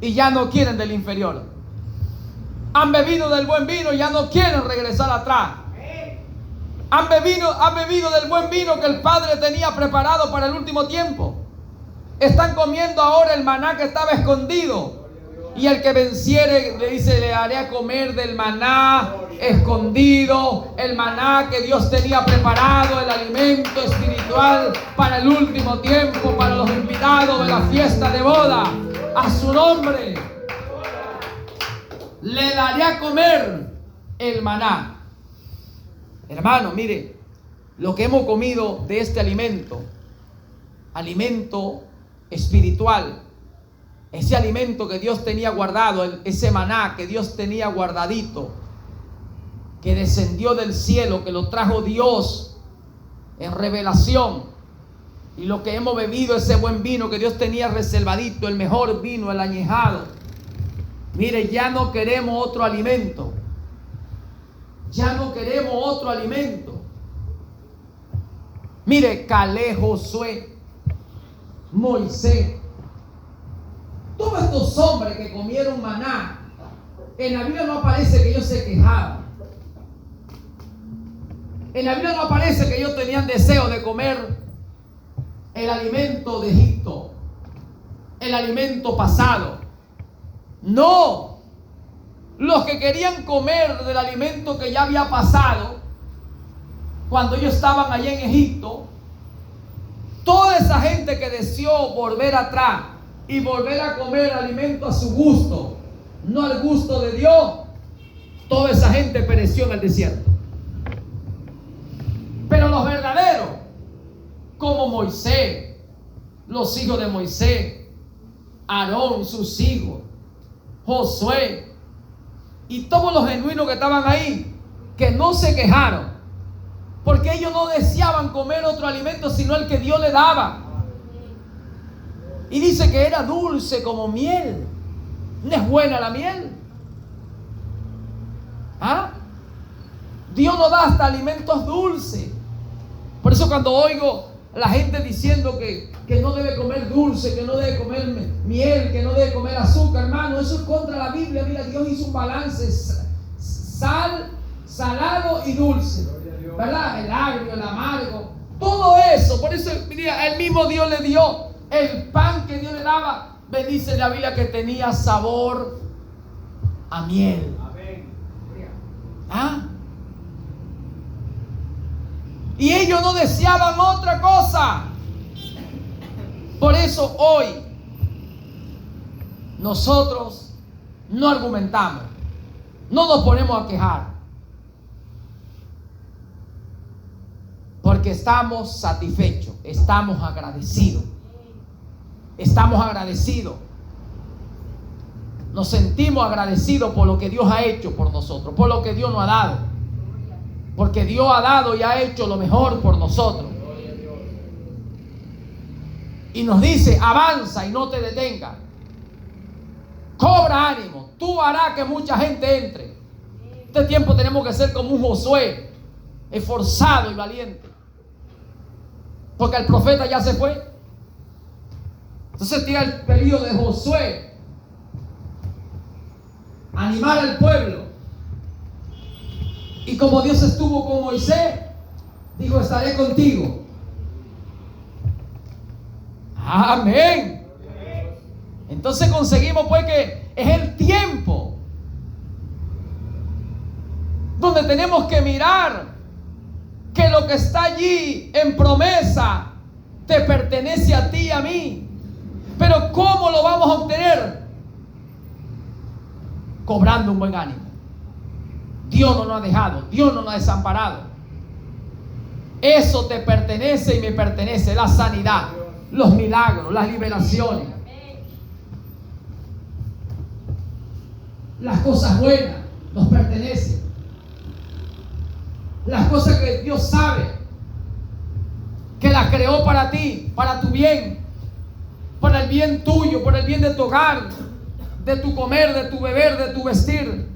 y ya no quieren del inferior. Han bebido del buen vino y ya no quieren regresar atrás. Han bebido del buen vino que el Padre tenía preparado para el último tiempo. Están comiendo ahora el maná que estaba escondido. Y el que venciere, le dice, le haré a comer del maná escondido, el maná que Dios tenía preparado, el alimento espiritual para el último tiempo, para los invitados de la fiesta de boda. A su nombre le daré a comer el maná. Hermano, mire, lo que hemos comido de este alimento espiritual, ese alimento que Dios tenía guardado, ese maná que Dios tenía guardadito, que descendió del cielo, que lo trajo Dios en revelación, y lo que hemos bebido, ese buen vino que Dios tenía reservadito, el mejor vino, el añejado. Mire, ya no queremos otro alimento. Ya no queremos otro alimento. Mire, Caleb, Josué, Moisés, todos estos hombres que comieron maná, en la Biblia no aparece que ellos se quejaban. En la Biblia no aparece que ellos tenían deseo de comer el alimento de Egipto, el alimento pasado. No, los que querían comer del alimento que ya había pasado, cuando ellos estaban allá en Egipto, toda esa gente que deseó volver atrás y volver a comer alimento a su gusto, no al gusto de Dios, toda esa gente pereció en el desierto. Pero los verdaderos, como Moisés, los hijos de Moisés, Aarón, sus hijos, Josué y todos los genuinos que estaban ahí, que no se quejaron, porque ellos no deseaban comer otro alimento sino el que Dios le daba. Y dice que era dulce como miel. ¿No es buena la miel? ¿Ah? Dios nos da hasta alimentos dulces. Por eso cuando oigo a la gente diciendo que no debe comer dulce, que no debe comer miel, que no debe comer azúcar, hermano, eso es contra la Biblia. Mira, Dios hizo un balance: salado y dulce, ¿verdad? El agrio, el amargo, todo eso. Por eso, mira, el mismo Dios le dio el pan que Dios le daba. Me dice la Biblia que tenía sabor a miel. ¿Ah? Y ellos no deseaban otra cosa. Por eso hoy nosotros no argumentamos, no nos ponemos a quejar, porque estamos satisfechos, estamos agradecidos. Estamos agradecidos. Nos sentimos agradecidos por lo que Dios ha hecho por nosotros, por lo que Dios nos ha dado. Porque Dios ha dado y ha hecho lo mejor por nosotros. Y nos dice: avanza y no te detengas. Cobra ánimo. Tú harás que mucha gente entre. Este tiempo tenemos que ser como un Josué, esforzado y valiente. Porque el profeta ya se fue. Entonces tiene el periodo de Josué, animar al pueblo. Y como Dios estuvo con Moisés, dijo: estaré contigo. Amén. Entonces conseguimos pues que es el tiempo donde tenemos que mirar que lo que está allí en promesa te pertenece a ti y a mí. Pero ¿cómo lo vamos a obtener? Cobrando un buen ánimo. Dios no nos ha dejado, Dios no nos ha desamparado. Eso te pertenece y me pertenece. La sanidad, los milagros, las liberaciones, las cosas buenas nos pertenecen. Las cosas que Dios sabe que las creó para ti, para tu bien, para el bien tuyo, por el bien de tu hogar, de tu comer, de tu beber, de tu vestir.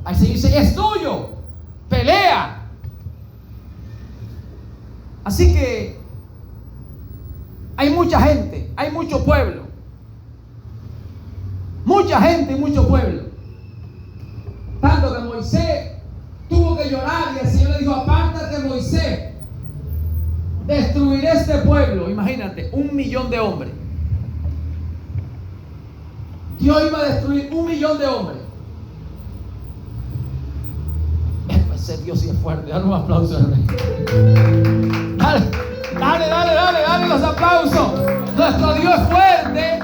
Al Señor dice, es tuyo, pelea. Así que hay mucha gente, hay mucho pueblo, mucha gente y mucho pueblo. Tanto que Moisés tuvo que llorar y el Señor le dijo, apártate, Moisés, destruiré este pueblo. Imagínate, 1 millón de hombres. Dios iba a destruir 1 millón de hombres. Ese Dios sí es fuerte. Dale un aplauso al Rey. Dale los aplausos. Nuestro Dios es fuerte.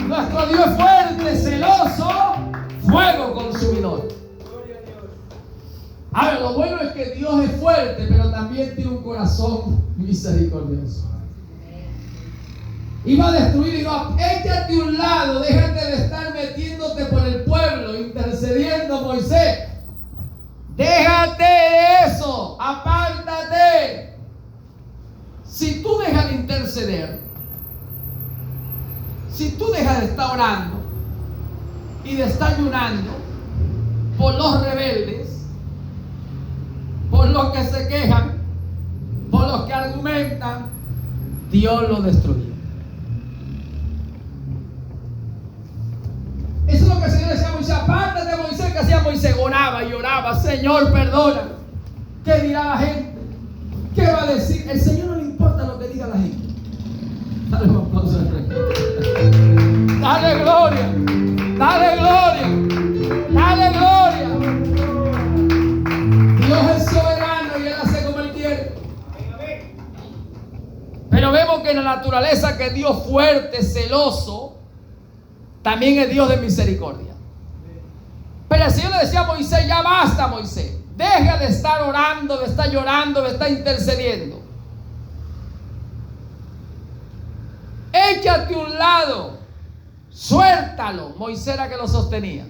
Nuestro Dios es fuerte, celoso, fuego consumidor. Ahora, lo bueno es que Dios es fuerte, pero también tiene un corazón misericordioso. Iba a destruir, digo, échate a un lado, déjate de estar metiéndote por el pueblo, intercediendo, Moisés. Déjate de eso, apártate. Si tú dejas de interceder, si tú dejas de estar orando y de estar ayunando por los rebeldes, por los que se quejan, por los que argumentan, Dios lo destruye. Eso es lo que el Señor decía a Moisés, apártate, Moisés. Que hacía Moisés, oraba y lloraba, Señor, perdona. ¿Qué dirá la gente? ¿Qué va a decir? El Señor no le importa lo que diga la gente. Dale un aplauso al Rey. Dale gloria, dale gloria, dale gloria. Dios es soberano y Él hace como Él quiere. Pero vemos que en la naturaleza que Dios fuerte, celoso, también es Dios de misericordia. Pero el Señor le decía a Moisés, ya basta, Moisés. Deja de estar orando, de estar llorando, de estar intercediendo. Échate a un lado. Suéltalo. Moisés era que lo sostenía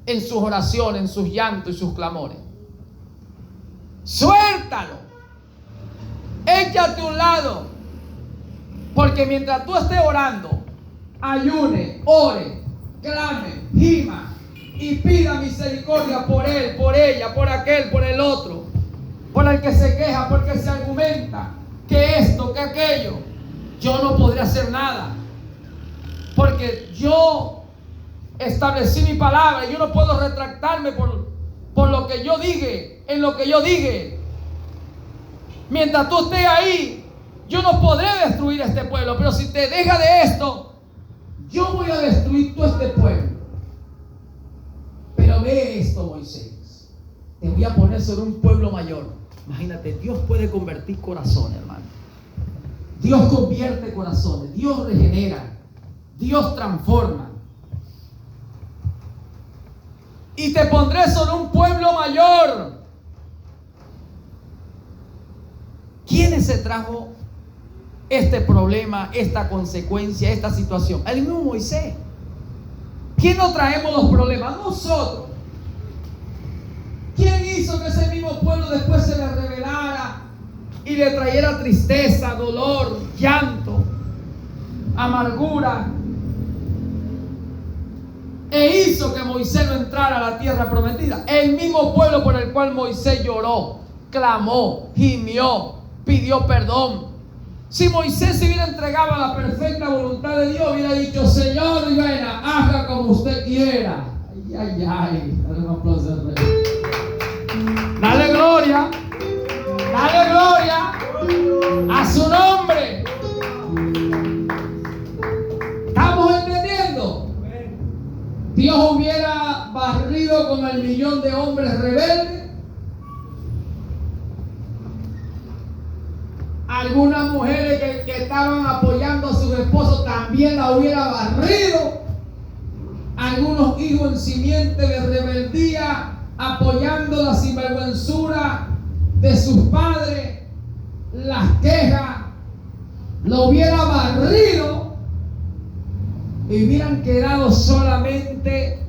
en sus oraciones, en sus llantos y sus clamores. Suéltalo. Échate a un lado. Porque mientras tú estés orando, ayune, ore, clame, gima y pida misericordia por él, por ella, por aquel, por el otro, por el que se queja, por el que se argumenta que esto, que aquello, yo no podré hacer nada, porque yo establecí mi palabra y yo no puedo retractarme por lo que yo dije, en lo que yo dije. Mientras tú estés ahí, yo no podré destruir este pueblo, pero si te dejas de esto, yo voy a destruir todo este pueblo. Pero ve esto, Moisés, te voy a poner sobre un pueblo mayor. Imagínate, Dios puede convertir corazones, hermano. Dios convierte corazones, Dios regenera, Dios transforma. Y te pondré sobre un pueblo mayor. ¿Quién se trajo este problema, esta consecuencia, esta situación? El mismo Moisés. ¿Quién nos traemos los problemas? Nosotros. ¿Quién hizo que ese mismo pueblo después se le rebelara y le trayera tristeza, dolor, llanto, amargura? E hizo que Moisés no entrara a la tierra prometida. El mismo pueblo por el cual Moisés lloró, clamó, gimió, pidió perdón. Si Moisés se hubiera entregado a la perfecta voluntad de Dios, hubiera dicho, Señor, venga, haga como usted quiera. Ay, ay, ay. Dale un aplauso al Rey. Dale gloria. Dale gloria a su nombre. pasó con el millón de hombres rebeldes? Algunas mujeres que estaban apoyando a sus esposos también la hubiera barrido. Algunos hijos en simiente de rebeldía apoyando la sinvergüenzura de sus padres, las quejas, lo hubiera barrido y hubieran quedado solamente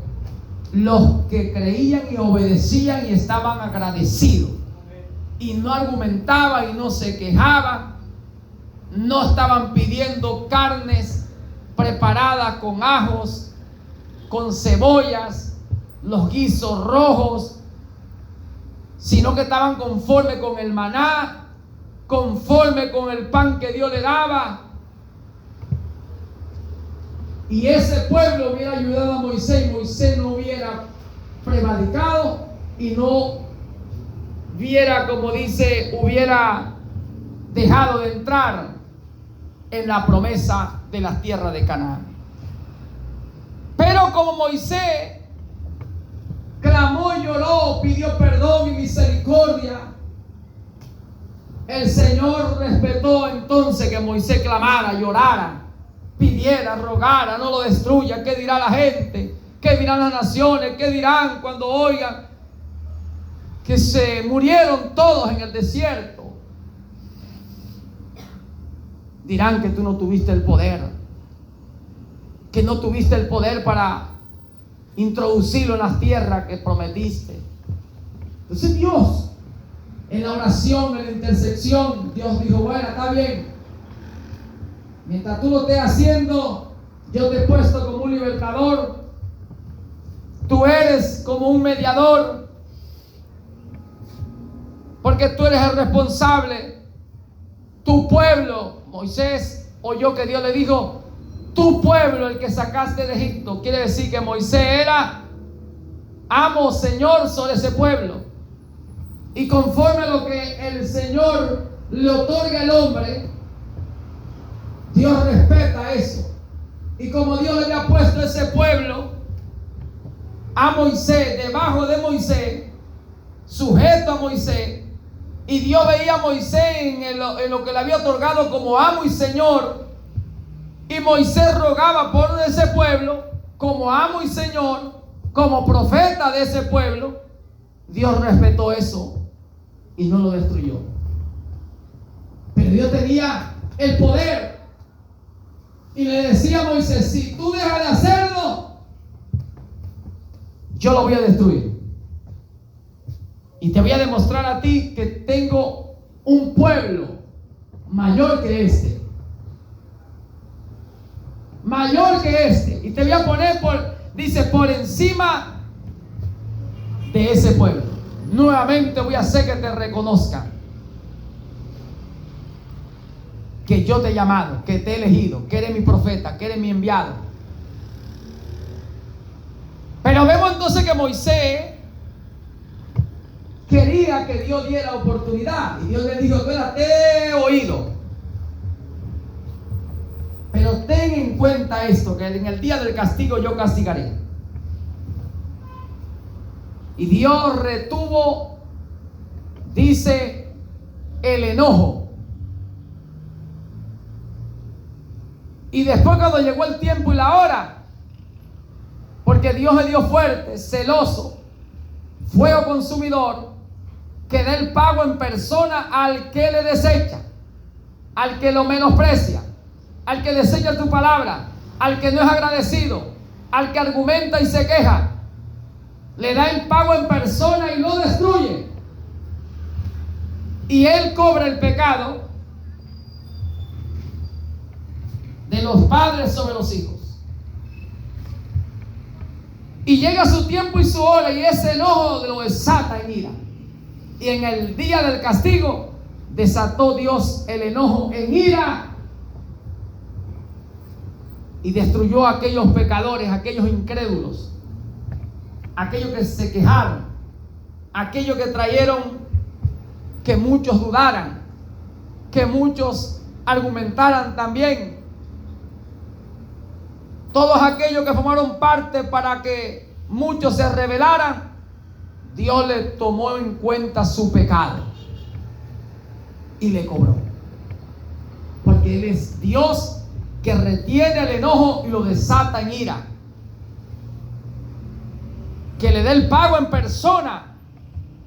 los que creían y obedecían y estaban agradecidos y no argumentaban y no se quejaban, no estaban pidiendo carnes preparadas con ajos, con cebollas, los guisos rojos, sino que estaban conforme con el maná, conforme con el pan que Dios le daba. Y ese pueblo hubiera ayudado a Moisés y Moisés no hubiera prevaricado y no hubiera, como dice, hubiera dejado de entrar en la promesa de las tierras de Canaán. Pero como Moisés clamó y lloró, pidió perdón y misericordia, el Señor respetó entonces que Moisés clamara, llorara, pidiera, rogara, no lo destruya. ¿Qué dirá la gente? ¿Qué dirán las naciones? ¿Qué dirán cuando oigan que se murieron todos en el desierto? Dirán que tú no tuviste el poder, que no tuviste el poder para introducirlo en las tierras que prometiste. Entonces Dios, en la oración, en la intersección, Dios dijo: bueno, está bien, mientras tú lo estés haciendo, yo te he puesto como un libertador, tú eres como un mediador, porque tú eres el responsable. Tu pueblo, Moisés oyó que Dios le dijo: tu pueblo, el que sacaste de Egipto. Quiere decir que Moisés era amo, señor sobre ese pueblo. Y conforme a lo que el Señor le otorga al hombre, Dios respeta eso. Y como Dios le había puesto ese pueblo a Moisés, debajo de Moisés, sujeto a Moisés, y Dios veía a Moisés en lo que le había otorgado como amo y señor, y Moisés rogaba por ese pueblo como amo y señor, como profeta de ese pueblo. Dios respetó eso y no lo destruyó. Pero Dios tenía el poder y le decía a Moisés: si tú dejas de hacerlo, yo lo voy a destruir. Y te voy a demostrar a ti que tengo un pueblo mayor que este. Mayor que este. Y te voy a poner por encima de ese pueblo. Nuevamente voy a hacer que te reconozcan que yo te he llamado, que te he elegido, que eres mi profeta, que eres mi enviado. Pero vemos entonces que Moisés quería que Dios diera oportunidad. Y Dios le dijo: mira, te he oído, pero ten en cuenta esto, que en el día del castigo yo castigaré. Y Dios retuvo, dice, el enojo. Y después, cuando llegó el tiempo y la hora, porque Dios es Dios fuerte, celoso, fuego consumidor, que da el pago en persona al que le desecha, al que lo menosprecia, al que desecha tu palabra, al que no es agradecido, al que argumenta y se queja. Le da el pago en persona y lo destruye. Y él cobra el pecado de los padres sobre los hijos. Y llega su tiempo y su hora, y ese enojo lo desata en ira. Y en el día del castigo desató Dios el enojo en ira y destruyó a aquellos pecadores, aquellos incrédulos, aquellos que se quejaron, aquellos que trajeron que muchos dudaran, que muchos argumentaran también. Todos aquellos que formaron parte para que muchos se rebelaran, Dios le tomó en cuenta su pecado y le cobró. Porque Él es Dios que retiene el enojo y lo desata en ira. Que le dé el pago en persona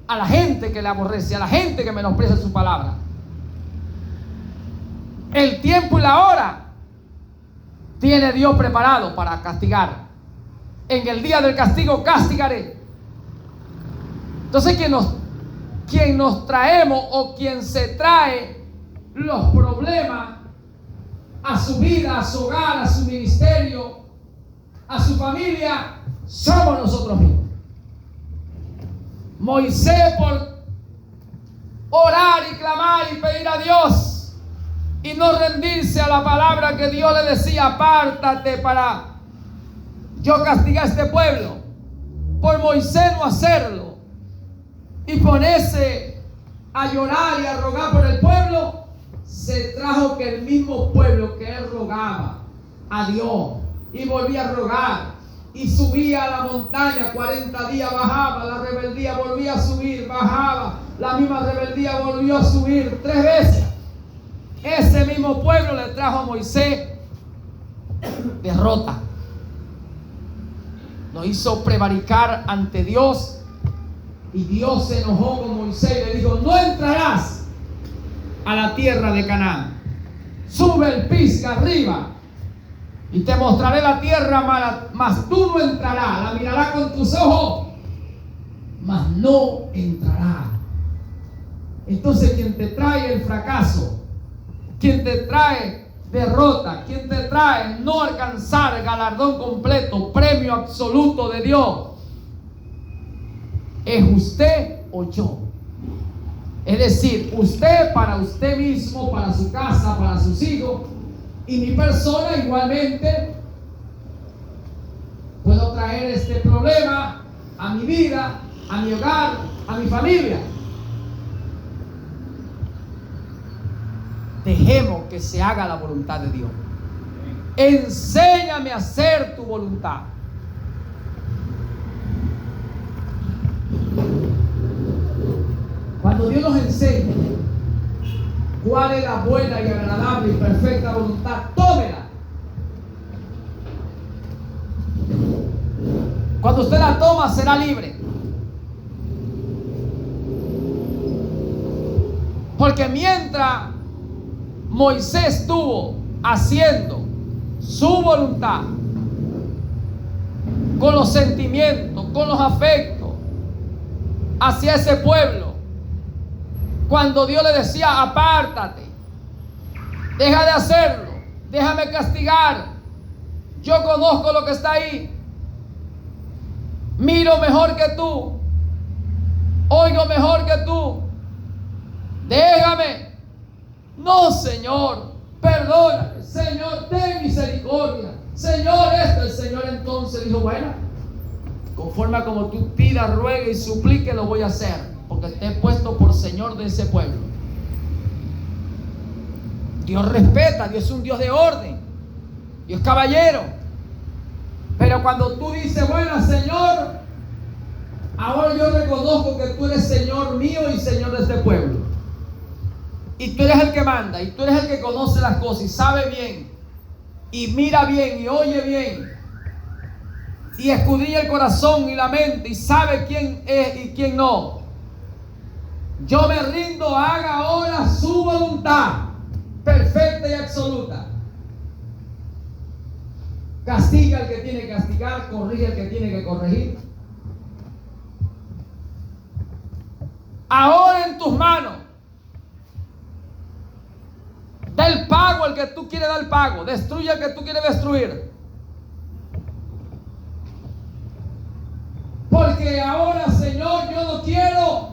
a la gente que le aborrece, a la gente que menosprecia su palabra. El tiempo y la hora tiene Dios preparado para castigar. En el día del castigo castigaré. Entonces quien nos traemos o quien se trae los problemas a su vida, a su hogar, a su ministerio, a su familia, somos nosotros mismos. Moisés, por orar y clamar y pedir a Dios y no rendirse a la palabra que Dios le decía, apártate para yo castigar a este pueblo, por Moisés no hacerlo y ponerse a llorar y a rogar por el pueblo, se trajo que el mismo pueblo que él rogaba a Dios y volvía a rogar y subía a la montaña 40 días, bajaba, la rebeldía volvía a subir, bajaba, la misma rebeldía volvió a subir 3 veces. Ese mismo pueblo le trajo a Moisés derrota. Lo hizo prevaricar ante Dios y Dios se enojó con Moisés y le dijo, no entrarás a la tierra de Canaán. Sube el Pisga arriba y te mostraré la tierra, mas tú no entrarás. La mirarás con tus ojos, mas no entrarás. Entonces quien te trae el fracaso, quien te trae derrota, quien te trae no alcanzar galardón completo, premio absoluto de Dios, es usted o yo. Es decir, usted para usted mismo, para su casa, para sus hijos, y mi persona igualmente puedo traer este problema a mi vida, a mi hogar, a mi familia. Dejemos que se haga la voluntad de Dios. Enséñame a hacer tu voluntad. Cuando Dios nos enseña cuál es la buena y agradable y perfecta voluntad, tómela. Cuando usted la toma, será libre. Porque mientras Moisés estuvo haciendo su voluntad, con los sentimientos, con los afectos hacia ese pueblo, cuando Dios le decía, apártate, deja de hacerlo, déjame castigar, yo conozco lo que está ahí, miro mejor que tú, oigo mejor que tú, déjame. No, Señor, perdóname, Señor, ten misericordia, Señor, esto. El Señor entonces dijo, bueno, conforme a como tú pidas, ruegue y suplique, lo voy a hacer, porque te he puesto por Señor de ese pueblo. Dios respeta, Dios es un Dios de orden, Dios es caballero. Pero cuando tú dices, bueno, Señor, ahora yo reconozco que tú eres Señor mío y Señor de este pueblo, y tú eres el que manda, y tú eres el que conoce las cosas y sabe bien, y mira bien, y oye bien, y escudriña el corazón y la mente, y sabe quién es y quién no. Yo me rindo, haga ahora su voluntad perfecta y absoluta. Castiga al que tiene que castigar, corrige al que tiene que corregir. Ahora en tus manos, da el pago al que tú quieres dar el pago, destruye al que tú quieres destruir. Porque ahora, Señor, yo no quiero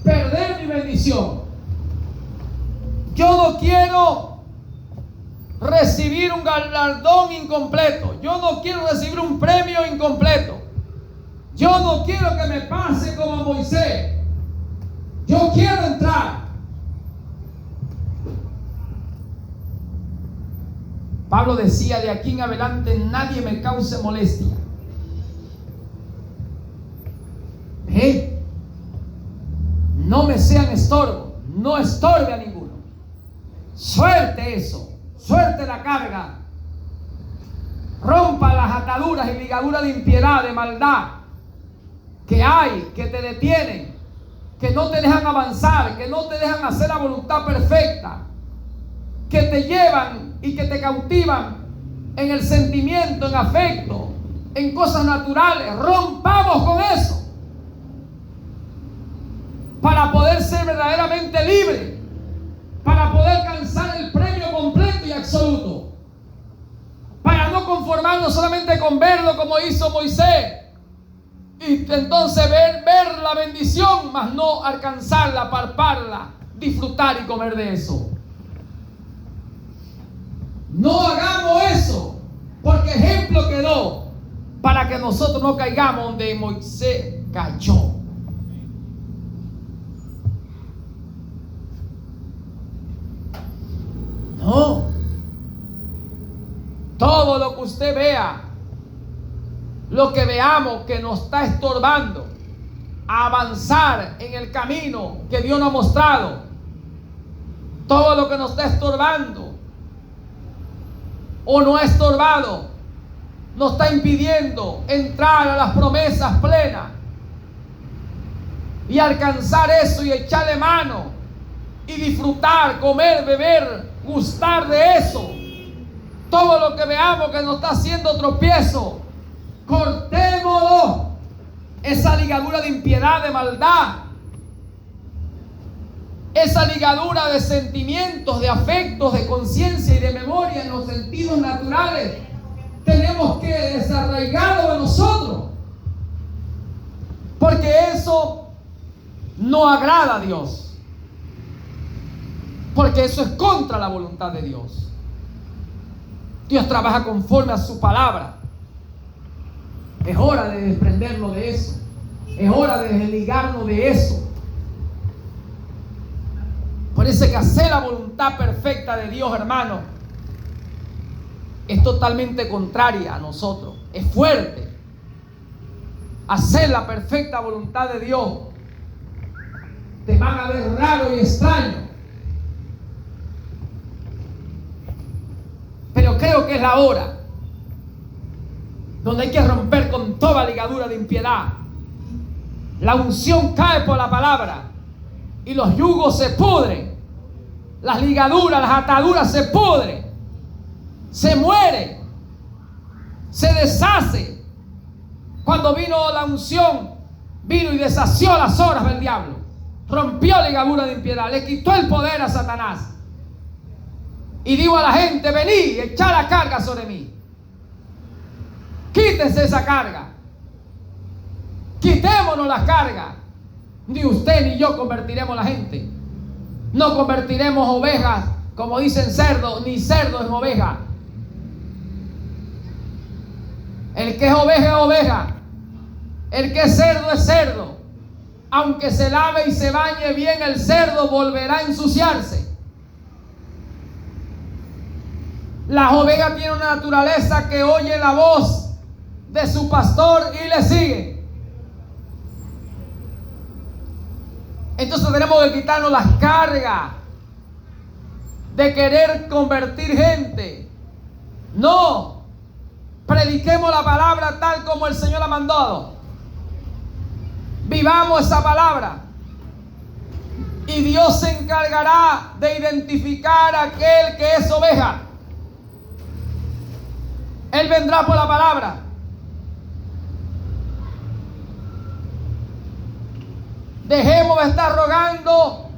perder mi bendición. Yo no quiero recibir un galardón incompleto. Yo no quiero recibir un premio incompleto. Yo no quiero que me pase como a Moisés. Yo quiero entrar. Pablo decía, de aquí en adelante nadie me cause molestia. No me sean estorbo, no estorbe a ninguno. Suelte eso, suelte la carga. Rompa las ataduras y ligaduras de impiedad, de maldad que hay, que te detienen, que no te dejan avanzar, que no te dejan hacer la voluntad perfecta, que te llevan y que te cautivan en el sentimiento, en afecto, en cosas naturales. Rompamos con eso para poder ser verdaderamente libres, para poder alcanzar el premio completo y absoluto, para no conformarnos solamente con verlo como hizo Moisés y entonces ver la bendición, mas no alcanzarla, palparla, disfrutar y comer de eso. No hagamos eso, porque ejemplo quedó para que nosotros no caigamos donde Moisés cayó. No. Todo lo que usted vea, lo que veamos que nos está estorbando a avanzar en el camino que Dios nos ha mostrado, todo lo que nos está estorbando o no ha estorbado, nos está impidiendo entrar a las promesas plenas y alcanzar eso y echarle mano y disfrutar, comer, beber, gustar de eso. Todo lo que veamos que nos está haciendo tropiezo, cortémoslo. Esa ligadura de impiedad, de maldad, esa ligadura de sentimientos, de afectos, de conciencia y de memoria en los sentidos naturales, tenemos que desarraigarlo de nosotros, porque eso no agrada a Dios, porque eso es contra la voluntad de Dios. Dios trabaja conforme a su palabra. Es hora de desprendernos de eso. Es hora de desligarnos de eso. Por eso que hacer la voluntad perfecta de Dios, hermano, es totalmente contraria a nosotros. Es fuerte. Hacer la perfecta voluntad de Dios te van a ver raro y extraño. Pero creo que es la hora donde hay que romper con toda ligadura de impiedad. La unción cae por la palabra y los yugos se pudren, las ligaduras, las ataduras se pudren, se muere, se deshace. Cuando vino la unción, vino y deshació las obras del diablo, rompió ligadura de impiedad, le quitó el poder a Satanás y dijo a la gente: vení, echad la carga sobre mí. Quítense esa carga. Quitémonos la carga. Ni usted ni yo convertiremos a la gente. No convertiremos ovejas, como dicen cerdos, ni cerdos en oveja. El que es oveja. El que es cerdo. Aunque se lave y se bañe bien, el cerdo volverá a ensuciarse. Las ovejas tienen una naturaleza que oye la voz de su pastor y le sigue. Entonces tenemos que quitarnos las cargas de querer convertir gente. No, prediquemos la palabra tal como el Señor la ha mandado. Vivamos esa palabra y Dios se encargará de identificar a aquel que es oveja. Él vendrá por la palabra. Dejemos de estar rogando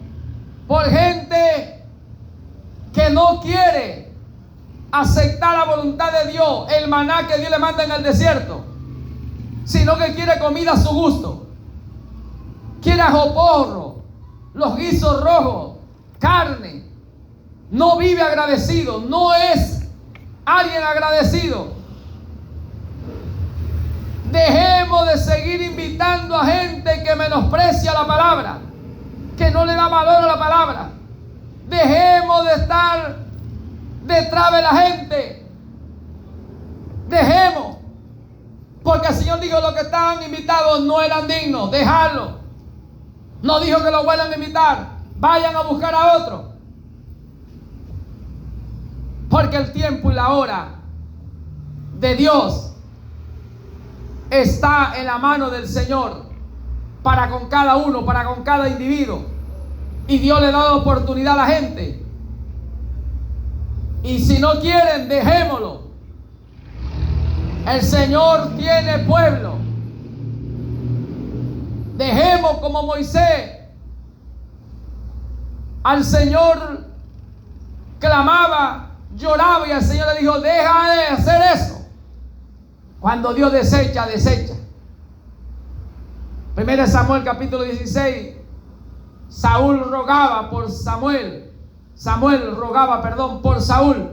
por gente que no quiere aceptar la voluntad de Dios, el maná que Dios le manda en el desierto, sino que quiere comida a su gusto. Quiere ajoporro, los guisos rojos, carne. No vive agradecido, no es alguien agradecido. Dejemos de seguir invitando a gente que menosprecia la palabra, que no le da valor a la palabra. Dejemos de estar detrás de la gente. Dejemos, porque el Señor dijo: los que estaban invitados no eran dignos. Dejarlo. No dijo que lo vuelvan a invitar. Vayan a buscar a otro. Porque el tiempo y la hora de Dios está en la mano del Señor para con cada uno, para con cada individuo. Y Dios le da la oportunidad a la gente. Y si no quieren, dejémoslo. El Señor tiene pueblo. Dejemos como Moisés. Al Señor clamaba, lloraba, y el Señor le dijo: deja de hacer eso. Cuando Dios desecha, desecha. 1 Samuel capítulo 16. Saúl rogaba por Samuel. Samuel rogaba, por Saúl.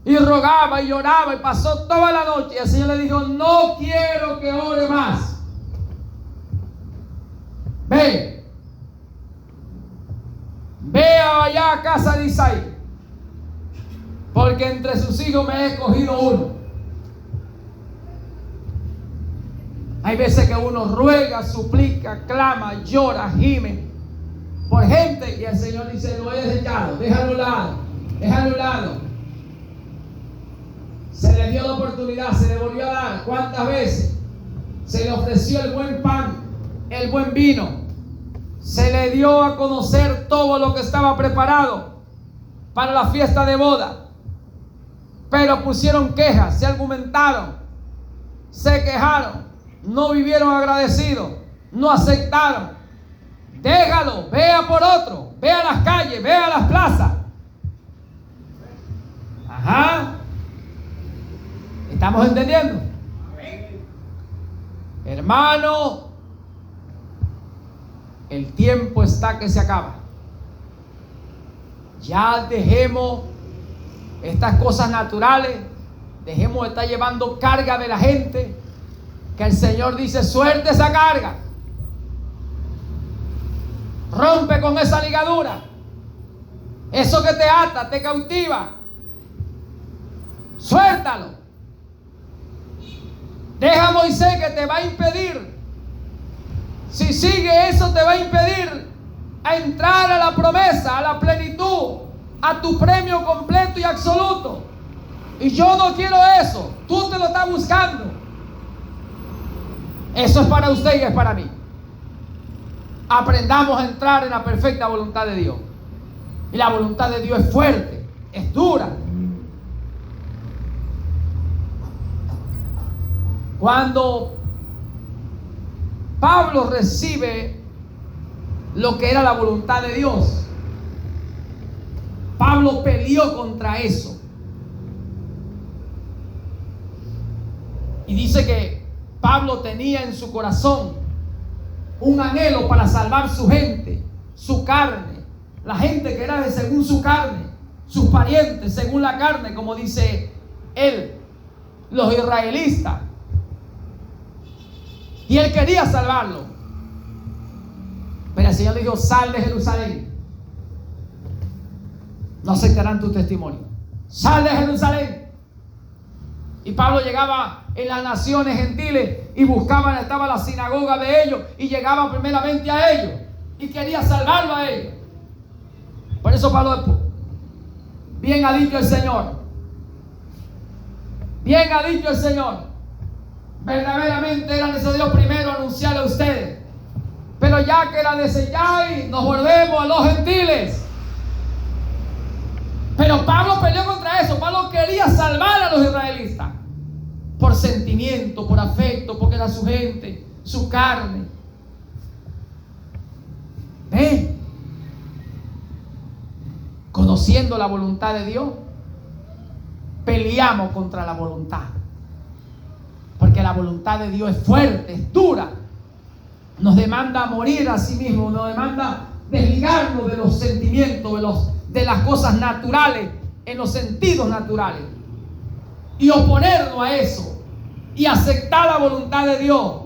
Y rogaba y lloraba y pasó toda la noche. Y el Señor le dijo: no quiero que ore más. Ve allá a casa de Isaí, porque entre sus hijos me he escogido uno. Hay veces que uno ruega, suplica, clama, llora, gime por gente, y el Señor dice: lo he desechado, déjalo a un lado, déjalo a un lado. Se le dio la oportunidad, se le volvió a dar. ¿Cuántas veces se le ofreció el buen pan, el buen vino? Se le dio a conocer todo lo que estaba preparado para la fiesta de boda. Pero pusieron quejas, se argumentaron, se quejaron, no vivieron agradecidos, no aceptaron. Déjalo, vea por otro, vea las calles, vea las plazas. Ajá. ¿Estamos entendiendo? Hermano, el tiempo está que se acaba. Ya dejemos estas cosas naturales, dejemos de estar llevando carga de la gente, que el Señor dice: suelte esa carga, rompe con esa ligadura, eso que te ata, te cautiva, suéltalo. Deja a Moisés, que te va a impedir. Si sigue eso, te va a impedir a entrar a la promesa, a la plenitud, a tu premio completo y absoluto. Y yo no quiero eso. Tú te lo estás buscando. Eso es para usted y es para mí. Aprendamos a entrar en la perfecta voluntad de Dios. Y la voluntad de Dios es fuerte, es dura. Cuando Pablo recibe lo que era la voluntad de Dios, Pablo peleó contra eso. Y dice que Pablo tenía en su corazón un anhelo para salvar su gente, su carne, la gente que era de según su carne, sus parientes según la carne, como dice él, los israelitas. Y él quería salvarlo. Pero el Señor dijo: sal de Jerusalén. No aceptarán tu testimonio. Sal de Jerusalén. Y Pablo llegaba en las naciones gentiles y buscaba, estaba la sinagoga de ellos, y llegaba primeramente a ellos y quería salvarlo a ellos. Por eso Pablo, bien ha dicho el Señor, bien ha dicho el Señor, verdaderamente era necesario primero anunciarle a ustedes, pero ya que la desecháis, nos volvemos a los gentiles. Pero Pablo peleó contra eso. Pablo quería salvar a los israelitas por sentimiento, por afecto, porque era su gente, su carne. Conociendo la voluntad de Dios, peleamos contra la voluntad. Porque la voluntad de Dios es fuerte, es dura. Nos demanda morir a sí mismo, nos demanda desligarnos de los sentimientos, de las cosas naturales, en los sentidos naturales, y oponernos a eso y aceptar la voluntad de Dios.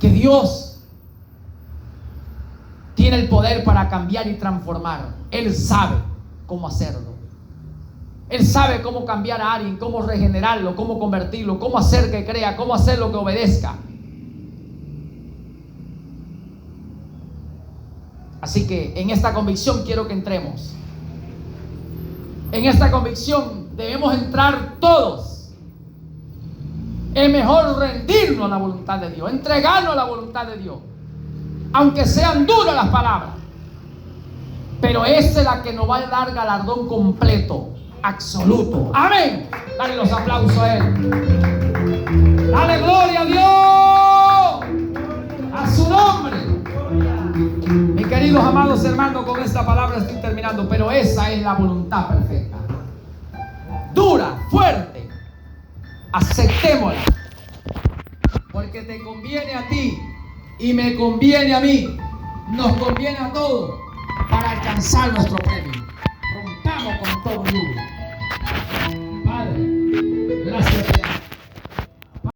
Que Dios tiene el poder para cambiar y transformar. Él sabe cómo hacerlo. Él sabe cómo cambiar a alguien, cómo regenerarlo, cómo convertirlo, cómo hacer que crea, cómo hacerlo que obedezca. Así que en esta convicción quiero que entremos. En esta convicción debemos entrar todos. Es mejor rendirnos a la voluntad de Dios, entregarnos a la voluntad de Dios, aunque sean duras las palabras. Pero esa es la que nos va a dar galardón completo, absoluto. Amén. Dale los aplausos a Él. Dale gloria a Dios, a su nombre. Mis queridos amados hermanos, con esta palabra estoy terminando, pero esa es la voluntad perfecta. Dura, fuerte. Aceptémosla, porque te conviene a ti y me conviene a mí. Nos conviene a todos para alcanzar nuestro premio. Rompamos con todo yugo.